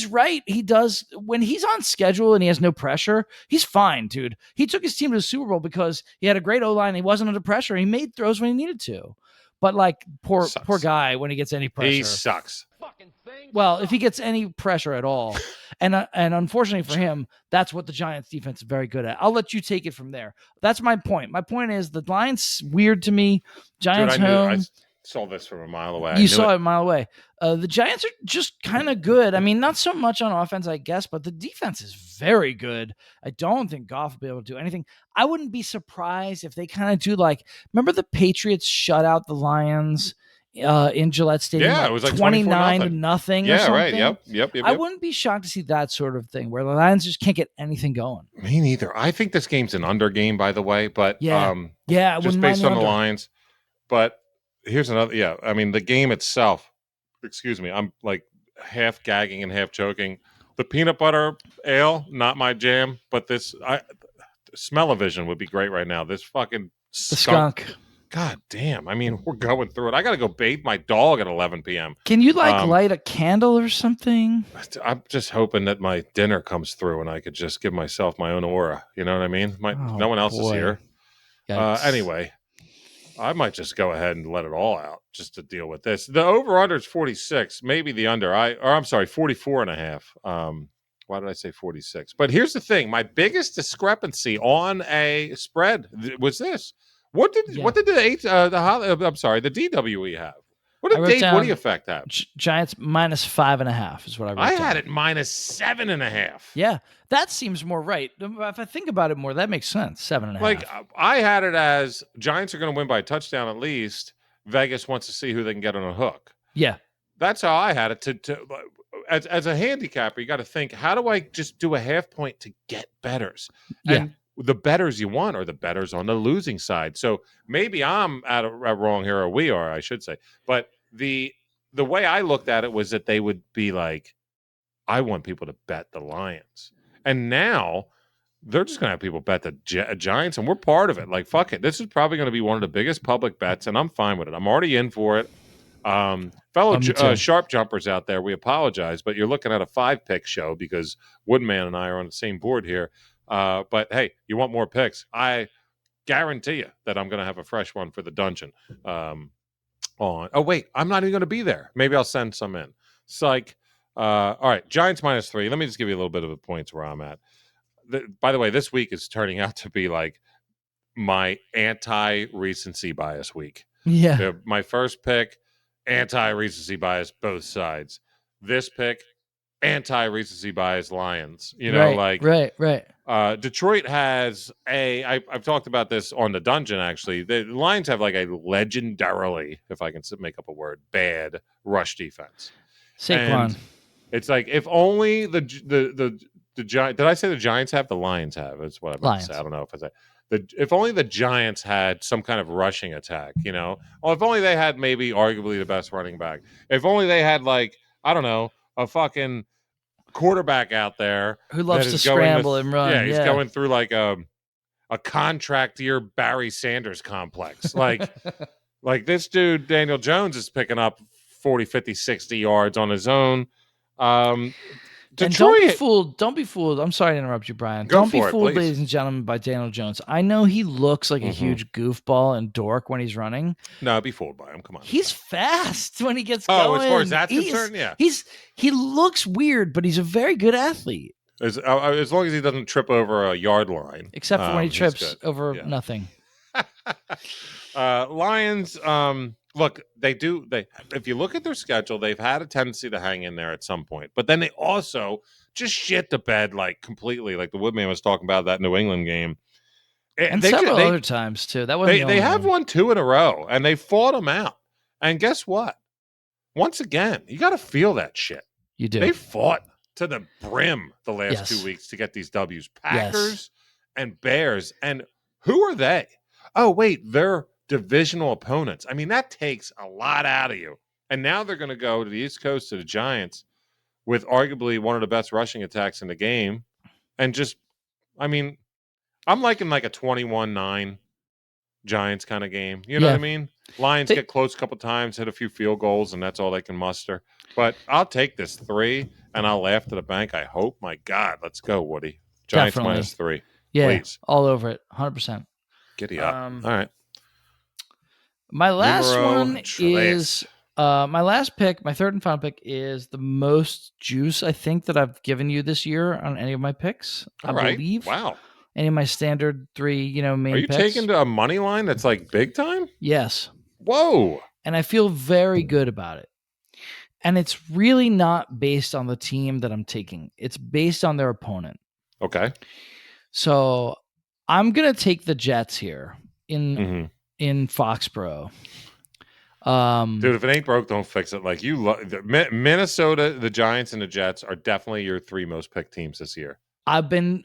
right, he does. When he's on schedule and he has no pressure, he's fine, dude. He took his team to the Super Bowl because he had a great O-line. He wasn't under pressure. He made throws when he needed to. But like poor guy when he gets any pressure, he sucks. Well, if he gets any pressure at all, and unfortunately for him, that's what the Giants defense is very good at. I'll let you take it from there. That's my point. My point is the Lions weird to me. Giants home. I saw this from a mile away. You saw it a mile away. The Giants are just kind of good. I mean, not so much on offense, I guess, but the defense is very good. I don't think Goff will be able to do anything. I wouldn't be surprised if they kind of do like, remember the Patriots shut out the Lions in Gillette Stadium? Yeah, it was like 29-0 or something. Yeah, right. Yep. I wouldn't be shocked to see that sort of thing where the Lions just can't get anything going. Me neither. I think this game's an under game, by the way, but just based on the lines. But here's another. Yeah, I mean the game itself. Excuse me, I'm like half gagging and half choking. The peanut butter ale, not my jam, but smell-o-vision would be great right now. This fucking skunk. God damn. I mean, we're going through it. I got to go bathe my dog at 11 p.m. Can you light a candle or something? I'm just hoping that my dinner comes through and I could just give myself my own aura. You know what I mean? No one else is here. Anyway, I might just go ahead and let it all out just to deal with this. The over-under is 46, maybe the under. 44.5. Why did I say 46? But here's the thing. My biggest discrepancy on a spread was this. What did the DWE have? What I did wrote Dave down Woody effect have? Giants -5.5 is what I wrote I down. had it -7.5. Yeah, that seems more right. If I think about it more, that makes sense. 7.5. Like I had it as Giants are going to win by a touchdown at least. Vegas wants to see who they can get on a hook. Yeah. That's how I had it. To as a handicapper, you got to think, how do I just do a half point to get betters? Yeah. And the betters you want are the betters on the losing side. So maybe I'm at wrong here, or we are, I should say. But the way I looked at it was that they would be like, I want people to bet the Lions, and now they're just going to have people bet the Giants, and we're part of it. Like, fuck it. This is probably going to be one of the biggest public bets, and I'm fine with it. I'm already in for it. Fellow sharp jumpers out there, we apologize, but you're looking at a 5-pick show because Woodman and I are on the same board here. But hey, you want more picks? I guarantee you that I'm going to have a fresh one for the dungeon. Oh wait, I'm not even going to be there. Maybe I'll send some in. Psych. All right, Giants -3. Let me just give you a little bit of the points where I'm at. By the way, this week is turning out to be like my anti-recency bias week. Yeah. My first pick, anti-recency bias, both sides. This pick, anti-recency bias, Lions. You know, right. Detroit has I've talked about this on the dungeon, actually. The Lions have like a legendarily, if I can make up a word, bad rush defense. Saquon. And it's like, if only the Giants, did I say the Giants have? The Lions have. That's what I meant to say. I don't know if I said. If only the Giants had some kind of rushing attack, you know? Well, if only they had maybe arguably the best running back. If only they had, like, I don't know, a fucking quarterback out there who loves to scramble and run. Yeah, he's going through like a contract year Barry Sanders complex. Like, like this dude, Daniel Jones, is picking up 40, 50, 60 yards on his own. Detroit, and don't be fooled. I'm sorry to interrupt you, Brian. Don't be fooled, please. ladies and gentlemen, by Daniel Jones. I know he looks like a huge goofball and dork when he's running. No, be fooled by him. Come on. He's fast when he gets going. Oh, as far as that's concerned, yeah. He looks weird, but he's a very good athlete. As long as he doesn't trip over a yard line. Except for when he trips over nothing. Lions, look, if you look at their schedule, they've had a tendency to hang in there at some point, but then they also just shit the bed like completely, like the Woodman was talking about that New England game. And several other times too. That wasn't they have won 2 in a row, and they fought them out. And guess what? Once again, you got to feel that shit. You do. They fought to the brim the last 2 weeks to get these W's. Packers and Bears. And who are they? Oh, wait, they're divisional opponents. I mean, that takes a lot out of you. And now they're going to go to the East Coast to the Giants with arguably one of the best rushing attacks in the game. And just, I mean, I'm liking like a 21-9 Giants kind of game. You know what I mean? Lions get close a couple times, hit a few field goals, and that's all they can muster. But I'll take this 3, and I'll laugh to the bank, I hope. My God, let's go, Woody. Giants Definitely. -3. Yeah, please. All over it, 100%. Giddy up. All right. My last one is my last pick. My third and final pick is the most juice I think that I've given you this year on any of my picks. I believe. Wow. Any of my standard 3, main Are you picks. taking to a money line that's like big time? Yes. Whoa. And I feel very good about it. And it's really not based on the team that I'm taking. It's based on their opponent. Okay. So I'm going to take the Jets here in Foxborough. Dude, if it ain't broke, don't fix it. Like Minnesota, the Giants, and the Jets are definitely your 3 most picked teams this year. I've been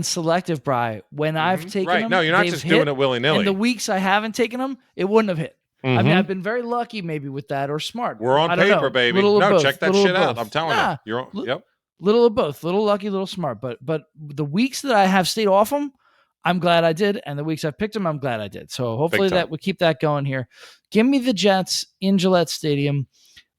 selective, Bri. When I've taken them, no, you're not just doing it willy nilly. In the weeks I haven't taken them, it wouldn't have hit. I mean, I've been very lucky, maybe with that, or smart. We're on paper, baby. No, check that shit out. I'm telling you, you're on. Yep. Little of both, little lucky, little smart. But the weeks that I have stayed off them, I'm glad I did, and the weeks I've picked them, I'm glad I did. So hopefully that we keep that going here. Give me the Jets in Gillette Stadium.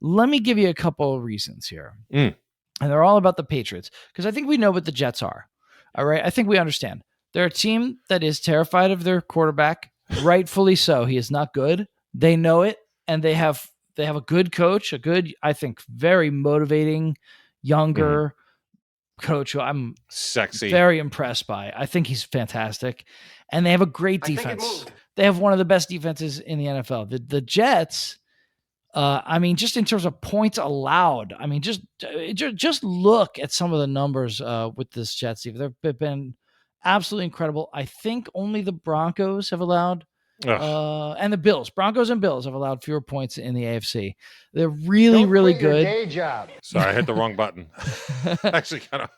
Let me give you a couple of reasons here. And they're all about the Patriots, because I think we know what the Jets are. All right. I think we understand. They're a team that is terrified of their quarterback, rightfully so. He is not good. They know it, and they have a good coach, a good, I think, very motivating, younger coach who I'm very impressed by. I think he's fantastic. And they have a great defense. They have one of the best defenses in the NFL. The Jets I mean, just in terms of points allowed, I mean, just look at some of the numbers with this Jets team. They've been absolutely incredible. I think only the Broncos have allowed, and the Bills, Broncos and Bills have allowed fewer points in the AFC. They're really, really good. Day job. Sorry, I hit the wrong button. Actually, kind of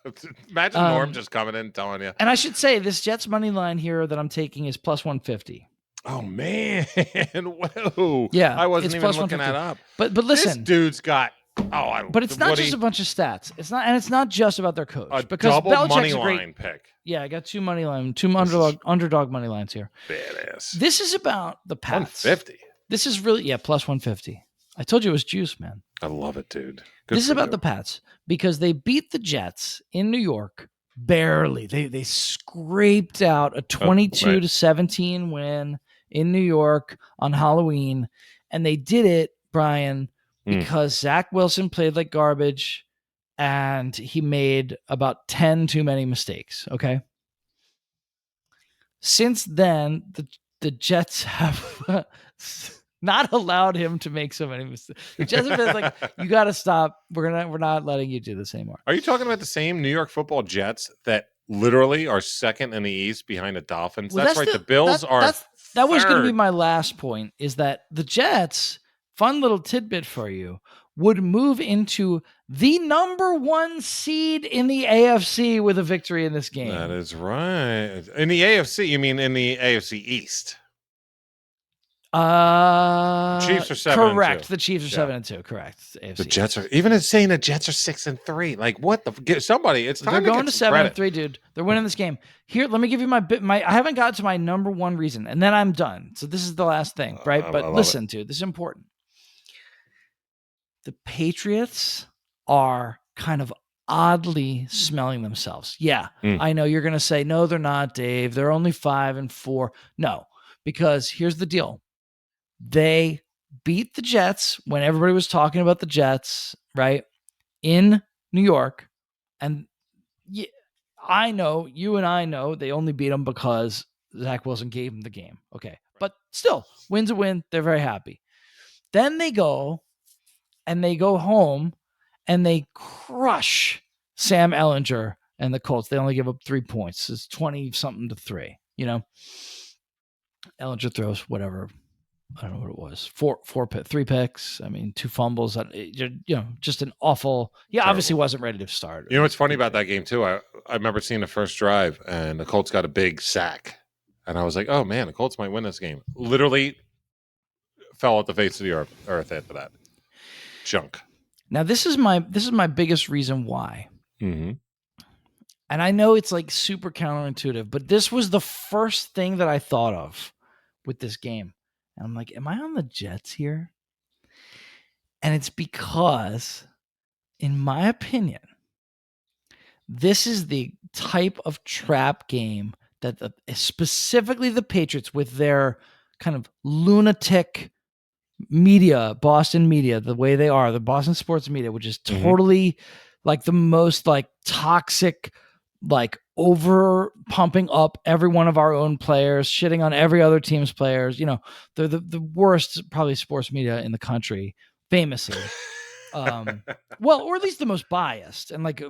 imagine Norm just coming in and telling you. And I should say, this Jets money line here that I'm taking is plus 150. Oh man, whoa! Yeah, I wasn't it's even plus looking 150. that up. But listen, This dude's got. but it's not just a bunch of stats. It's not just about their coach. A because double Belichick's money a great, line pick. Yeah, I got two underdog money lines here. Badass. This is about the Pats. 150. This is really plus 150. I told you it was juice, man. I love it, dude. Good This is for about you. the Pats because they beat the Jets in New York barely. They scraped out a 22-17 win in New York on Halloween, and they did it, Brian, because Zach Wilson played like garbage and he made about 10 too many mistakes. Okay. Since then, the Jets have not allowed him to make so many mistakes. The Jets have been like, you got to stop. We're not letting you do this anymore. Are you talking about the same New York Football Jets that literally are second in the East behind the Dolphins? Well, that's right. The Bills are. That was going to be third. my last point, is that the Jets, fun little tidbit for you, would move into the number 1 seed in the AFC with a victory in this game. That is right. In the AFC, you mean in the AFC East? Chiefs are 7-2. Correct. The Chiefs are 7-2. Correct. AFC The Jets are even saying the Jets are 6-3. Like what the somebody? It's time They're going get to some credit. 7-3, dude. They're winning this game. Here, let me give you my I haven't got to my number 1 reason, and then I'm done. So this is the last thing, right? I But love listen, dude, this is important. The Patriots are kind of oddly smelling themselves. Yeah, I know you're going to say, no, they're not, Dave. They're only 5-4. No, because here's the deal. They beat the Jets when everybody was talking about the Jets, right? In New York. And I know, you and I know, they only beat them because Zach Wilson gave them the game. Okay. But still, win's a win. They're very happy. Then they go home and they crush Sam Ehlinger and the Colts. They only give up 3 points. It's 20-something to 3, you know? Ehlinger throws whatever. I don't know what it was. 3 picks. I mean, 2 fumbles. Just an awful. Yeah, Terrible. Obviously wasn't ready to start. You know what's funny about that game too? I remember seeing the first drive and the Colts got a big sack, and I was like, "Oh man, the Colts might win this game." Literally fell off the face of the earth after that. Junk. Now this is my biggest reason why. Mm-hmm. And I know it's like super counterintuitive, but this was the first thing that I thought of with this game. And I'm like, am I on the Jets here? And it's because, in my opinion, this is the type of trap game that specifically the Patriots, with their kind of lunatic media, Boston media, the way they are, the Boston sports media, which is totally like the most like toxic, like over pumping up every one of our own players, shitting on every other team's players. You know, they're the worst probably sports media in the country, famously. Well, or at least the most biased and like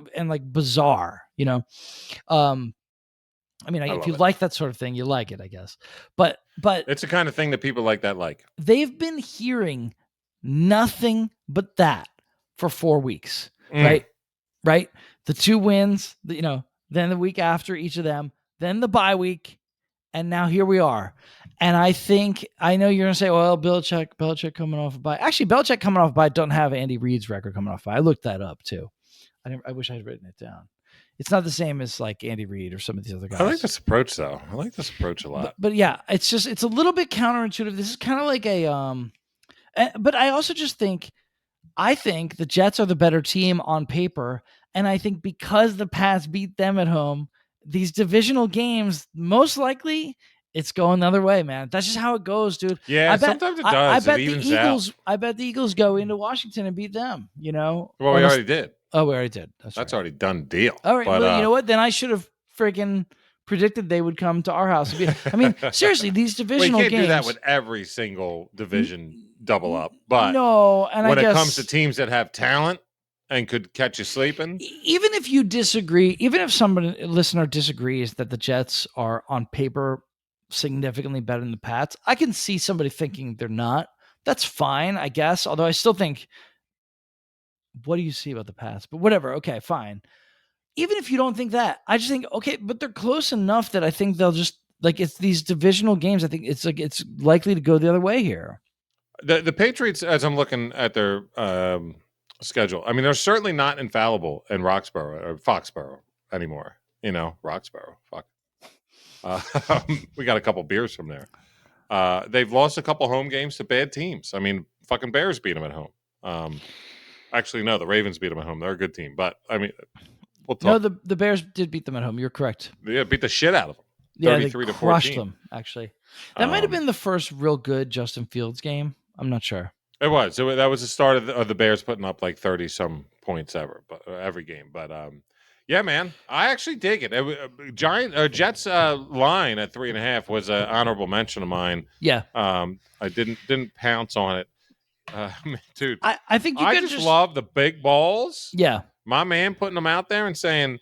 bizarre, you know? I mean, if you like that sort of thing, you like it, I guess. But it's the kind of thing that people like that like. They've been hearing nothing but that for 4 weeks, right? Right? The 2 wins, then the week after each of them, then the bye week, and now here we are. And I know you're going to say, well, Belichick coming off a bye. Actually, Belichick coming off a bye doesn't have Andy Reid's record coming off a bye. I looked that up too. I wish I had written it down. It's not the same as like Andy Reid or some of these other guys. I like this approach though. I like this approach a lot. But yeah, it's a little bit counterintuitive. This is kind of like but I also just think the Jets are the better team on paper. And I think because the Pats beat them at home, these divisional games, most likely it's going the other way, man. That's just how it goes, dude. Yeah, sometimes it does. I bet the Eagles go into Washington and beat them, you know? Well, we already did. Oh, we already did. That's right. Already done deal. All right. But, well, you know what? Then I should have freaking predicted they would come to our house. I mean, seriously, these divisional you can't games. do that with every single division double up. But no, and when I it guess comes to teams that have talent and could catch you sleeping, even if you disagree, even if somebody listener disagrees that the Jets are on paper significantly better than the Pats, I can see somebody thinking they're not. That's fine, I guess. Although I still think, what do you see about the Pats? But whatever. Okay, fine. Even if you don't think that, I just think, okay, but they're close enough that I think they'll just like it's these divisional games. I think it's like it's likely to go the other way here. the Patriots, as I'm looking at their schedule, I mean, they're certainly not infallible in Roxborough or Foxborough anymore. You know, Roxborough. Fuck. We got a couple beers from there. They've lost a couple home games to bad teams. I mean, fucking Bears beat them at home. Actually, no, the Ravens beat them at home. They're a good team, but I mean, we'll talk. No, the Bears did beat them at home. You're correct. Yeah, beat the shit out of them. Yeah, they 33 to crushed 14. them. Actually, that might have been the first real good Justin Fields game. I'm not sure. It was. That was the start of the Bears putting up like 30 some points every game. But yeah, man, I actually dig it. Jets line at 3.5 was an honorable mention of mine. Yeah. I didn't pounce on it, dude. I think you I could just love the big balls. Yeah. My man putting them out there and saying,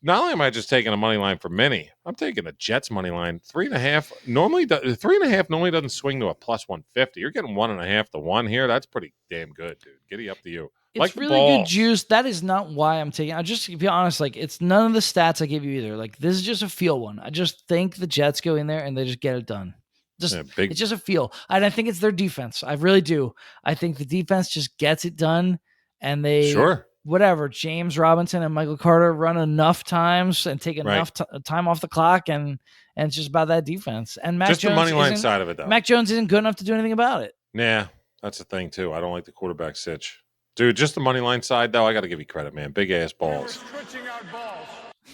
not only am I just taking a money line for many, I'm taking a Jets money line. 3.5 normally 3.5 normally doesn't swing to a plus 150. You're getting 1.5 to 1 here. That's pretty damn good, dude. Giddy up to you. It's like really good juice. That is not why I'm taking. I just to be honest, like it's none of the stats I gave you either. Like this is just a feel one. I just think the Jets go in there and they just get it done. It's just a feel, and I think it's their defense. I really do. I think the defense just gets it done, and they whatever. James Robinson and Michael Carter run enough times and take enough time off the clock, and it's just about that defense. And Mac just Jones the money line side of it, though. Mac Jones isn't good enough to do anything about it. Nah, that's the thing too. I don't like the quarterback sitch, dude. Just the money line side, though. I got to give you credit, man. Big ass balls.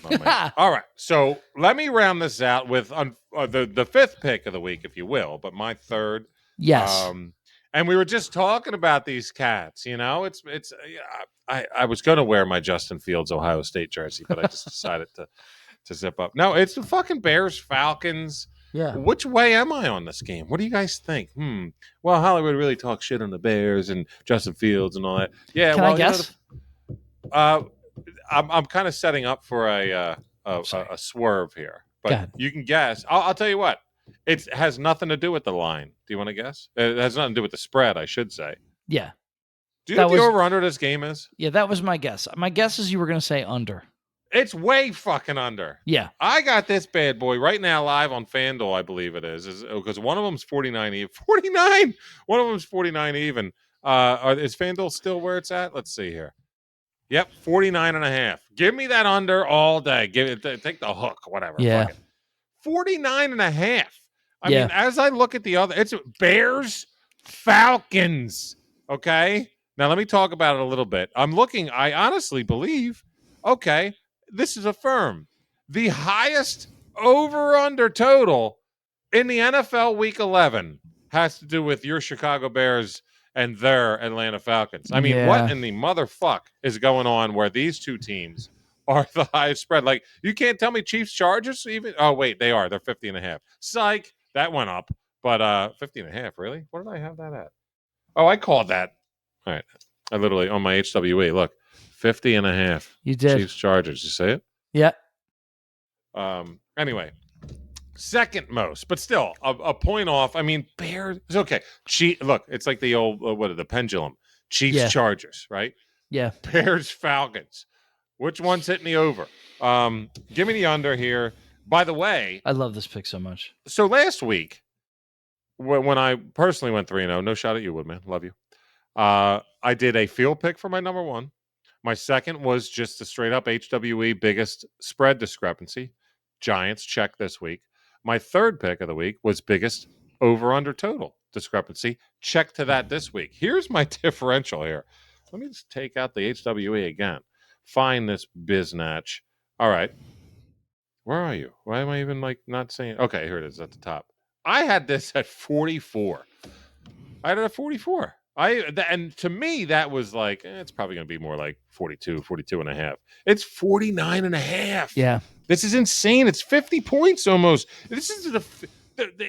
Oh, all right, so let me round this out with the fifth pick of the week, if you will, but my third. Yes. And we were just talking about these cats. You know, it's. I was going to wear my Justin Fields Ohio State jersey, but I just decided to zip up. No, it's the fucking Bears Falcons. Yeah. Which way am I on this game? What do you guys think? Well, Hollywood really talks shit on the Bears and Justin Fields and all that. Yeah. Can I guess? I'm kind of setting up for a swerve here, but you can guess. I'll tell you what. It has nothing to do with the line. Do you want to guess? It has nothing to do with the spread, I should say. Yeah. Do you know what the over-under this game is? Yeah, that was my guess. My guess is you were going to say under. It's way fucking under. Yeah. I got this bad boy right now live on FanDuel, I believe it is because one of them's 49 even. 49! One of them's 49 even. Is FanDuel still where it's at? Let's see here. Yep, 49.5. Give me that under all day. Take the hook, whatever. Yeah. 49.5. I mean, as I look at the other, it's Bears, Falcons. Okay. Now let me talk about it a little bit. I honestly believe, okay, this is affirmed. The highest over-under total in the NFL Week 11 has to do with your Chicago Bears and their Atlanta Falcons. I mean, what in the motherfuck is going on where these two teams are the highest spread? Like, you can't tell me Chiefs Chargers even. Oh, wait, they are. They're 50.5. Psych. That went up. But 50.5, really? What did I have that at? Oh, I called that. All right. I literally, on my HWE, look, 50.5. You did. Chiefs Chargers. You see it? Yeah. Anyway, second most, but still a point off. I mean, Bears. It's okay. Look, it's like the old, the pendulum. Chiefs Chargers, right? Yeah. Bears Falcons. Which one's hitting the over? Give me the under here. By the way, I love this pick so much. So last week, when I personally went 3-0, no shot at you, Woodman. Love you. I did a field pick for my number one. My second was just a straight up HWE biggest spread discrepancy. Giants check this week. My third pick of the week was biggest over under total discrepancy. Check to that this week. Here's my differential here. Let me just take out the HWE again. Find this biznatch. All right. Where are you? Why am I even not saying? Okay, here it is at the top. I had this at 44. I had it at 44. And to me, that was like, it's probably going to be more like 42 and a half. It's 49 and a half. Yeah. This is insane. It's 50 points almost. This is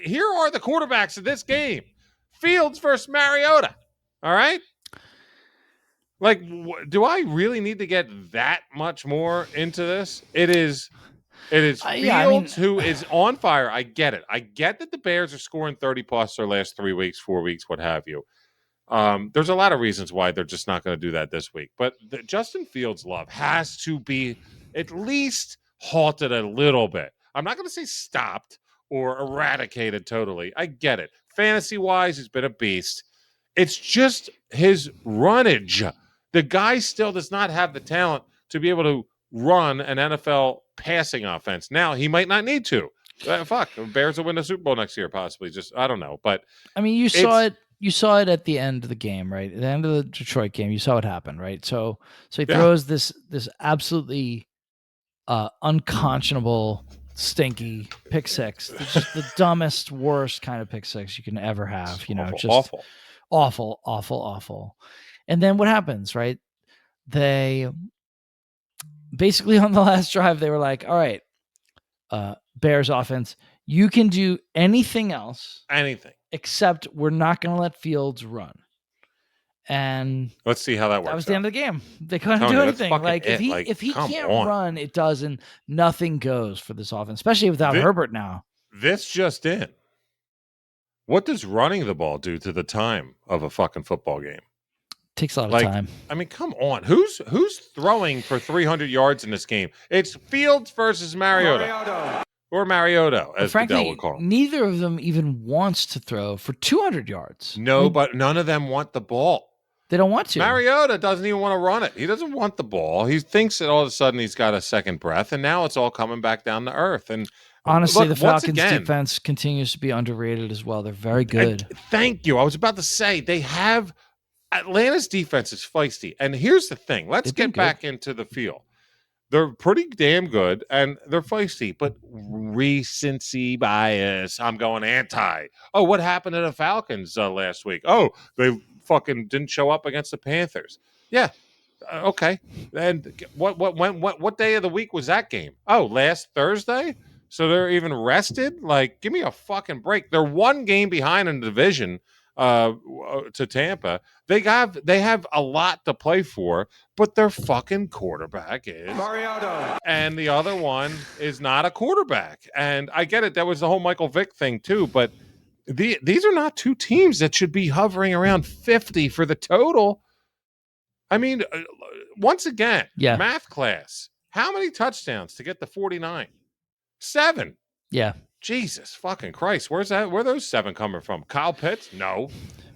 here are the quarterbacks of this game. Fields versus Mariota. All right. Like, do I really need to get that much more into this? It is Fields who is on fire. I get it. I get that the Bears are scoring 30 plus their last 3 weeks, 4 weeks, what have you. There's a lot of reasons why they're just not going to do that this week. But the Justin Fields love has to be at least halted a little bit. I'm not going to say stopped or eradicated totally. I get it. Fantasy-wise, he's been a beast. It's just his runnage. The guy still does not have the talent to be able to run an NFL passing offense. Now, he might not need to. Bears will win the Super Bowl next year, possibly. Just, I don't know. But I mean, you saw it. You saw it at the end of the game, right? At the end of the Detroit game, you saw what happened, right? So he throws this absolutely unconscionable, stinky pick six. It's just the dumbest, worst kind of pick six you can ever have. Awful. And then what happens, right? They basically on the last drive, they were like, all right, Bears offense, you can do anything else. Except we're not going to let Fields run. And let's see how that works. That was the end of the game. They couldn't do anything. Like if he can't run, it does, and nothing goes for this offense, especially without Herbert now. This just in. What does running the ball do to the time of a fucking football game? Takes a lot of time. I mean, come on. Who's throwing for 300 yards in this game? It's Fields versus Mariota. Or Mariota, as Fidel would call him. Neither of them even wants to throw for 200 yards. No, but none of them want the ball. They don't want to. Mariota doesn't even want to run it. He doesn't want the ball. He thinks that all of a sudden he's got a second breath, and now it's all coming back down to earth. And honestly, the Falcons' defense continues to be underrated as well. They're very good. Thank you. I was about to say, Atlanta's defense is feisty. And here's the thing. Let's get back into the field. They're pretty damn good, and they're feisty, but recency bias. I'm going anti. Oh, what happened to the Falcons last week? Oh, they fucking didn't show up against the Panthers. Yeah, okay. And what day of the week was that game? Oh, last Thursday? So they're even rested? Like, give me a fucking break. They're one game behind in the division to Tampa. They have a lot to play for, but their fucking quarterback is Mariota, and the other one is not a quarterback. And I get it. That was the whole Michael Vick thing too, but these are not two teams that should be hovering around 50 for the total. I mean, once again, math class. How many touchdowns to get the 49? 7. Yeah. Jesus fucking Christ. Where are those 7 coming from? Kyle Pitts? No.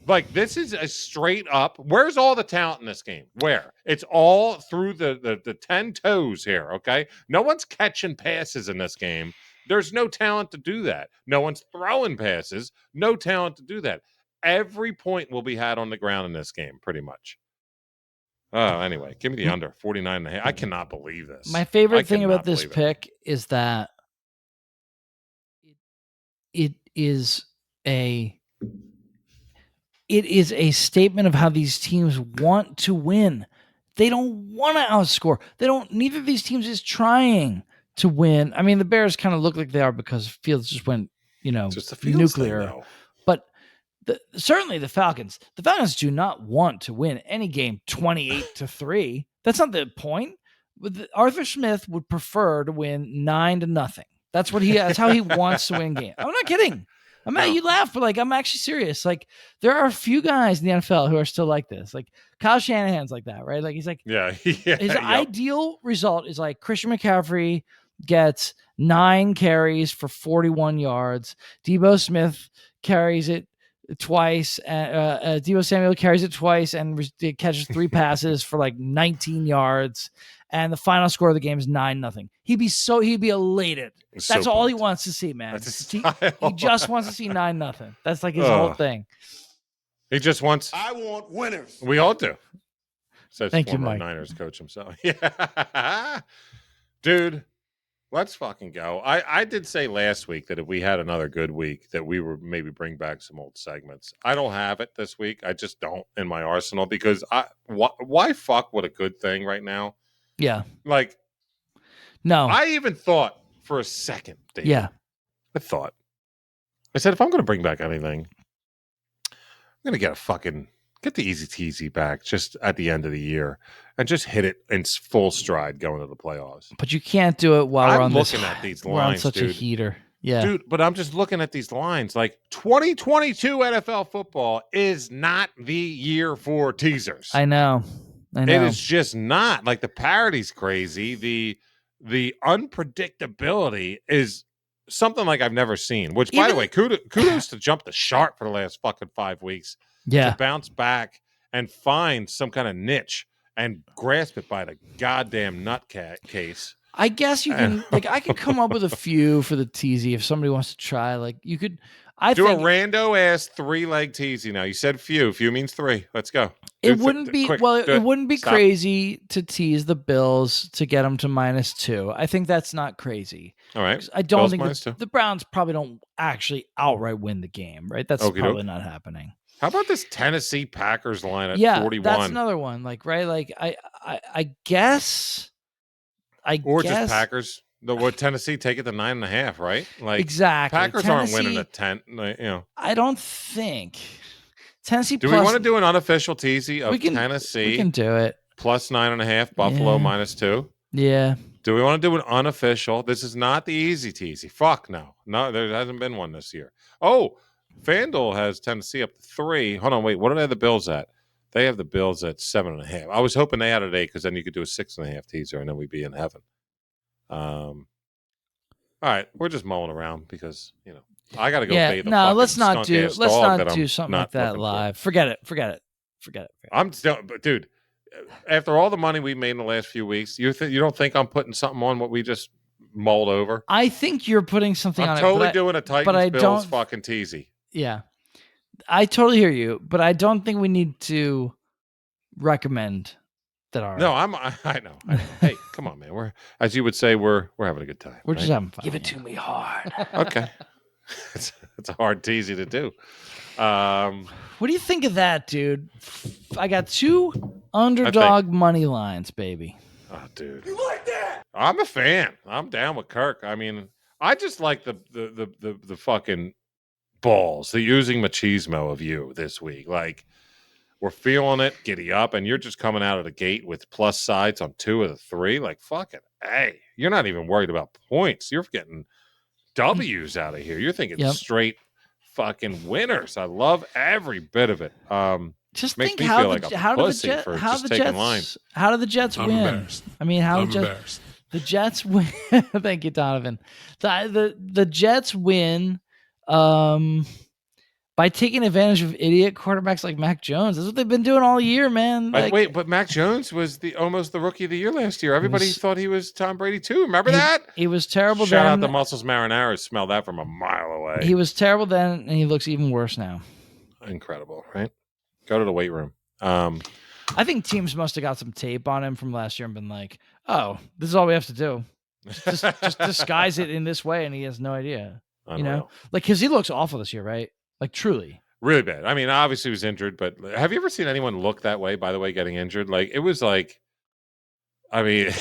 Like, this is a straight up. Where's all the talent in this game? Where? It's all through the 10 toes here, okay? No one's catching passes in this game. There's no talent to do that. No one's throwing passes. No talent to do that. Every point will be had on the ground in this game, pretty much. Anyway, give me the under 49.5. I cannot believe this. My favorite thing about this pick is that it is a statement of how these teams want to win. They don't want to outscore. Neither of these teams is trying to win. I mean, the Bears kind of look like they are because Fields just went, just nuclear. Thing, but certainly the Falcons do not want to win any game 28-3. That's not the point. Arthur Smith would prefer to win 9-0. That's how he wants to win games. I'm not kidding. You laugh, but I'm actually serious. Like, there are a few guys in the NFL who are still like this. Like, Kyle Shanahan's like that, right? Like, he's like, his ideal result is like Christian McCaffrey gets 9 carries for 41 yards. Deebo Smith carries it twice. Deebo Samuel carries it twice and catches 3 passes for 19 yards. And the final score of the game is 9-0. He'd be elated. That's all he wants to see, man. He just wants to see 9-0. That's his whole thing. He just wants. I want winners. We all do. Says Thank former you, Mike. Niners coach himself. Yeah, dude. Let's fucking go. I did say last week that if we had another good week, that we would maybe bring back some old segments. I don't have it this week. I just don't in my arsenal because why fuck with a good thing right now? Yeah. No. I even thought for a second, David, yeah. I said, if I'm going to bring back anything, going to get the easy teasy back just at the end of the year and just hit it in full stride going to the playoffs. But you can't do it while I'm looking at these we're on lines, such a dude. heater. Yeah. Dude, but I'm just looking at these lines. Like 2022 NFL football is not the year for teasers. I know. It is just not. Like the parity's crazy. The unpredictability is something like I've never seen. Which, by the way, kudos to Jump the Shark for the last fucking 5 weeks. Yeah. To bounce back and find some kind of niche and grasp it by the goddamn case. I guess you can I could come up with a few for the teasy if somebody wants to try. Like you could a rando ass 3-leg teasy now. You said few. Few means 3. Let's go. It wouldn't be crazy to tease the Bills to get them to -2. I think that's not crazy. All right. I don't think the Browns probably don't actually outright win the game, right? That's probably not happening. How about this Tennessee Packers line at 41? That's another one. Like, right? Like I guess just Packers. Would Tennessee take it to 9.5? Right? Like exactly. Packers aren't winning at 10. I don't think Tennessee. Do we want to do an unofficial teasy of Tennessee? We can do it. Plus 9.5. Buffalo -2. Yeah. Do we want to do an unofficial? This is not the easy teasy. Fuck no. No, there hasn't been one this year. Oh, FanDuel has Tennessee up to 3. Hold on, wait. What are the Bills at? They have the Bills at 7.5. I was hoping they had it 8 because then you could do a 6.5 teaser and then we'd be in heaven. All right, we're just mulling around because I got to go. Bathe the let's not do something like that live. Forget it. I'm still, but dude, after all the money we made in the last few weeks, you don't think I'm putting something on what we just mulled over? I think you're putting something on. I'm totally doing a Titans Bills fucking teasy. Yeah, I totally hear you, but I don't think we need to recommend that are. No, I know. Hey, come on, man. We're, as you would say, we're having a good time. We're just having fun. Give it to me hard. Okay, it's a hard teasy to do. What do you think of that, dude? I got 2 underdog money lines, baby. Oh, dude, you like that? I'm a fan. I'm down with Kirk. I mean, I just like the fucking balls, the using machismo of you this week. Like, we're feeling it, giddy up, and you're just coming out of the gate with plus sides on 2 of the 3. Like, fucking, hey, you're not even worried about points. You're getting W's out of here. You're thinking straight fucking winners. I love every bit of it. Just makes think me feel like a pussy for just taking lines. How do the Jets win? I mean, how the Jets win? Thank you, Donovan. The Jets win by taking advantage of idiot quarterbacks like Mac Jones. That's what they've been doing all year, man. Like, wait, but Mac Jones was almost the rookie of the year last year. Everybody thought he was Tom Brady too. Remember that? He was terrible Shout then. out the Muscles Marinara. Smell that from a mile away. He was terrible then, and he looks even worse now. Incredible, right? Go to the weight room. I think teams must have got some tape on him from last year and been like, "Oh, this is all we have to do. Just disguise it in this way," and he has no idea. Unreal. You know, like because he looks awful this year, right? Like truly, really bad. I mean, obviously he was injured, but have you ever seen anyone look that way? By the way, getting injured, like it was like, I mean,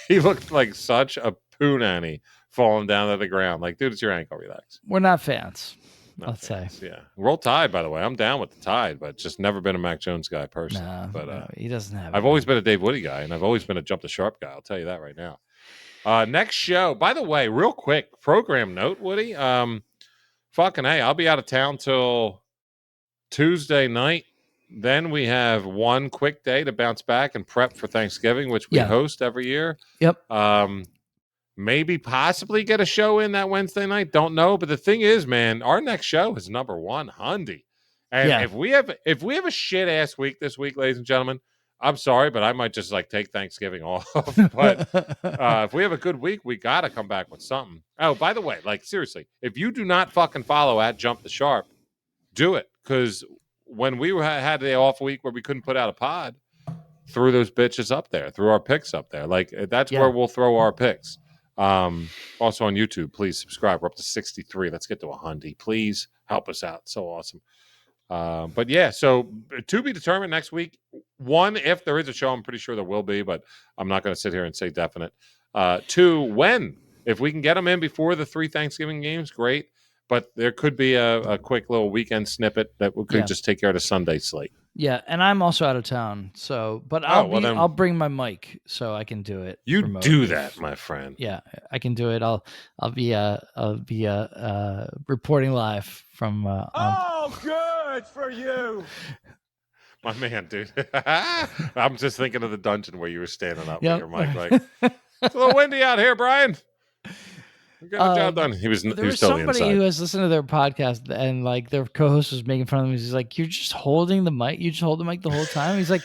he looked like such a poo nanny falling down to the ground. Like, dude, it's your ankle. Relax. We're not fans. Let's say. Yeah. Roll Tide, by the way. I'm down with the Tide, but just never been a Mac Jones guy personally. No, but he doesn't have I've always been a Dave Woody guy, and I've always been a Jump the Sharp guy. I'll tell you that right now. Next show, by the way, real quick, program note, Woody. Fucking hey, I'll be out of town till Tuesday night. Then we have one quick day to bounce back and prep for Thanksgiving, which we host every year. Yep. Maybe possibly get a show in that Wednesday night. Don't know. But the thing is, man, our next show is number 1, Hundy. And if we have a shit ass week this week, ladies and gentlemen, I'm sorry, but I might just like take Thanksgiving off. But if we have a good week, we got to come back with something. Oh, by the way, like seriously, if you do not fucking follow at Jump the Sharp, do it. Because when we had the off week where we couldn't put out a pod, threw those bitches up there, threw our picks up there. Like that's where we'll throw our picks. Also on YouTube, please subscribe. We're up to 63. Let's get to 100. Please help us out. So awesome. But yeah, so to be determined next week. 1, if there is a show, I'm pretty sure there will be, but I'm not going to sit here and say definite. 2, when, if we can get them in before the 3 Thanksgiving games, great. But there could be a quick little weekend snippet that we could just take care of the Sunday slate. Yeah, and I'm also out of town, so but I'll bring my mic so I can do it. You do that, my friend. Yeah, I can do it. I'll be reporting live from. Oh, good for you. My man, dude. I'm just thinking of the dungeon where you were standing up with your mic. Like, it's a little windy out here, Brian. We got the job done. He was totally somebody inside. who has listened to their podcast and like their co-host was making fun of him. He's like, "You're just holding the mic. You just hold the mic the whole time." He's like,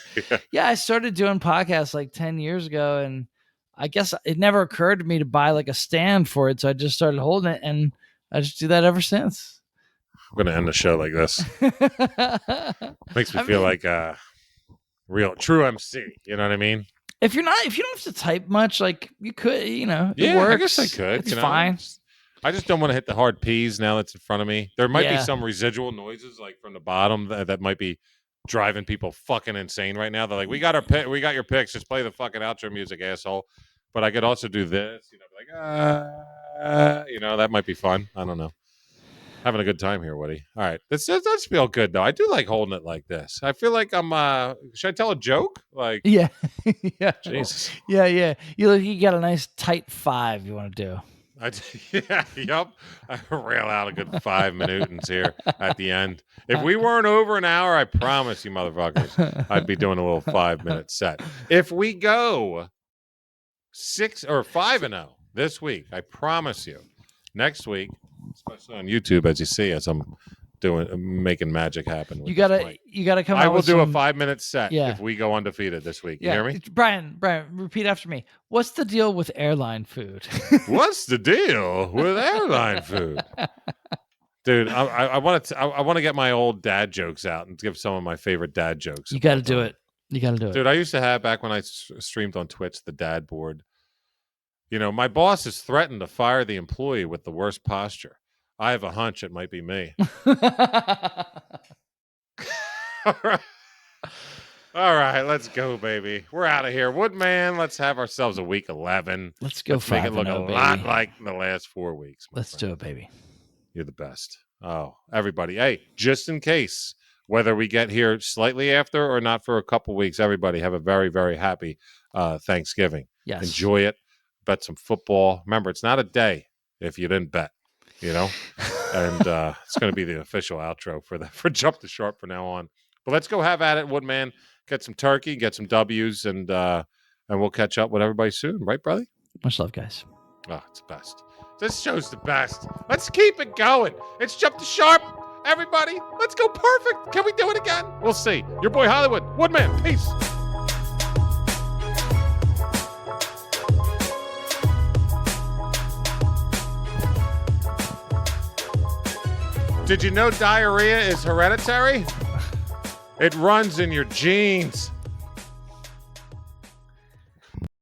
"Yeah, I started doing podcasts like 10 years ago, and I guess it never occurred to me to buy like a stand for it, so I just started holding it, and I just do that ever since." I'm gonna end the show like this. Makes me feel like a true MC. You know what I mean? If you don't have to type much, like you could, it Yeah, works. I guess I could. It's fine. I just don't want to hit the hard P's now that's in front of me. There might be some residual noises like from the bottom that might be driving people fucking insane right now. They're like, we got your picks. Just play the fucking outro music, asshole. But I could also do this, like, that might be fun. I don't know. Having a good time here, Woody. All right. This does feel good, though. I do like holding it like this. I feel like I'm, should I tell a joke? Like, yeah. Jesus. Yeah. You got a nice tight 5 you want to do. Yep. I rail out a good 5 minutes here at the end. If we weren't over an hour, I promise you, motherfuckers, I'd be doing a little 5-minute set. If we go 6 or 5-0 this week, I promise you, next week, especially on YouTube, as you see, as I'm making magic happen. You gotta come. I will do a 5-minute set if we go undefeated this week. You hear me, Brian? Repeat after me. What's the deal with airline food? What's the deal with airline food, dude? I want to get my old dad jokes out and give some of my favorite dad jokes. You got to do it. You got to do it, dude. I used to have back when I streamed on Twitch the dad board. My boss has threatened to fire the employee with the worst posture. I have a hunch it might be me. All right, let's go, baby. We're out of here. Woodman, let's have ourselves a week 11. Let's go. Make it look a lot like the last 4 weeks. Let's do it, baby. You're the best. Oh, everybody. Hey, just in case, whether we get here slightly after or not for a couple weeks, everybody have a very, very happy Thanksgiving. Yes. Enjoy it. Bet some football. Remember, it's not a day if you didn't bet. And it's going to be the official outro for Jump the Sharp from now on. But let's go have at it, Woodman. Get some turkey, get some W's, and we'll catch up with everybody soon. Right, brother? Much love, guys. Oh, it's the best. This show's the best. Let's keep it going. It's Jump the Sharp. Everybody, let's go perfect. Can we do it again? We'll see. Your boy Hollywood. Woodman, peace. Did you know diarrhea is hereditary? It runs in your genes.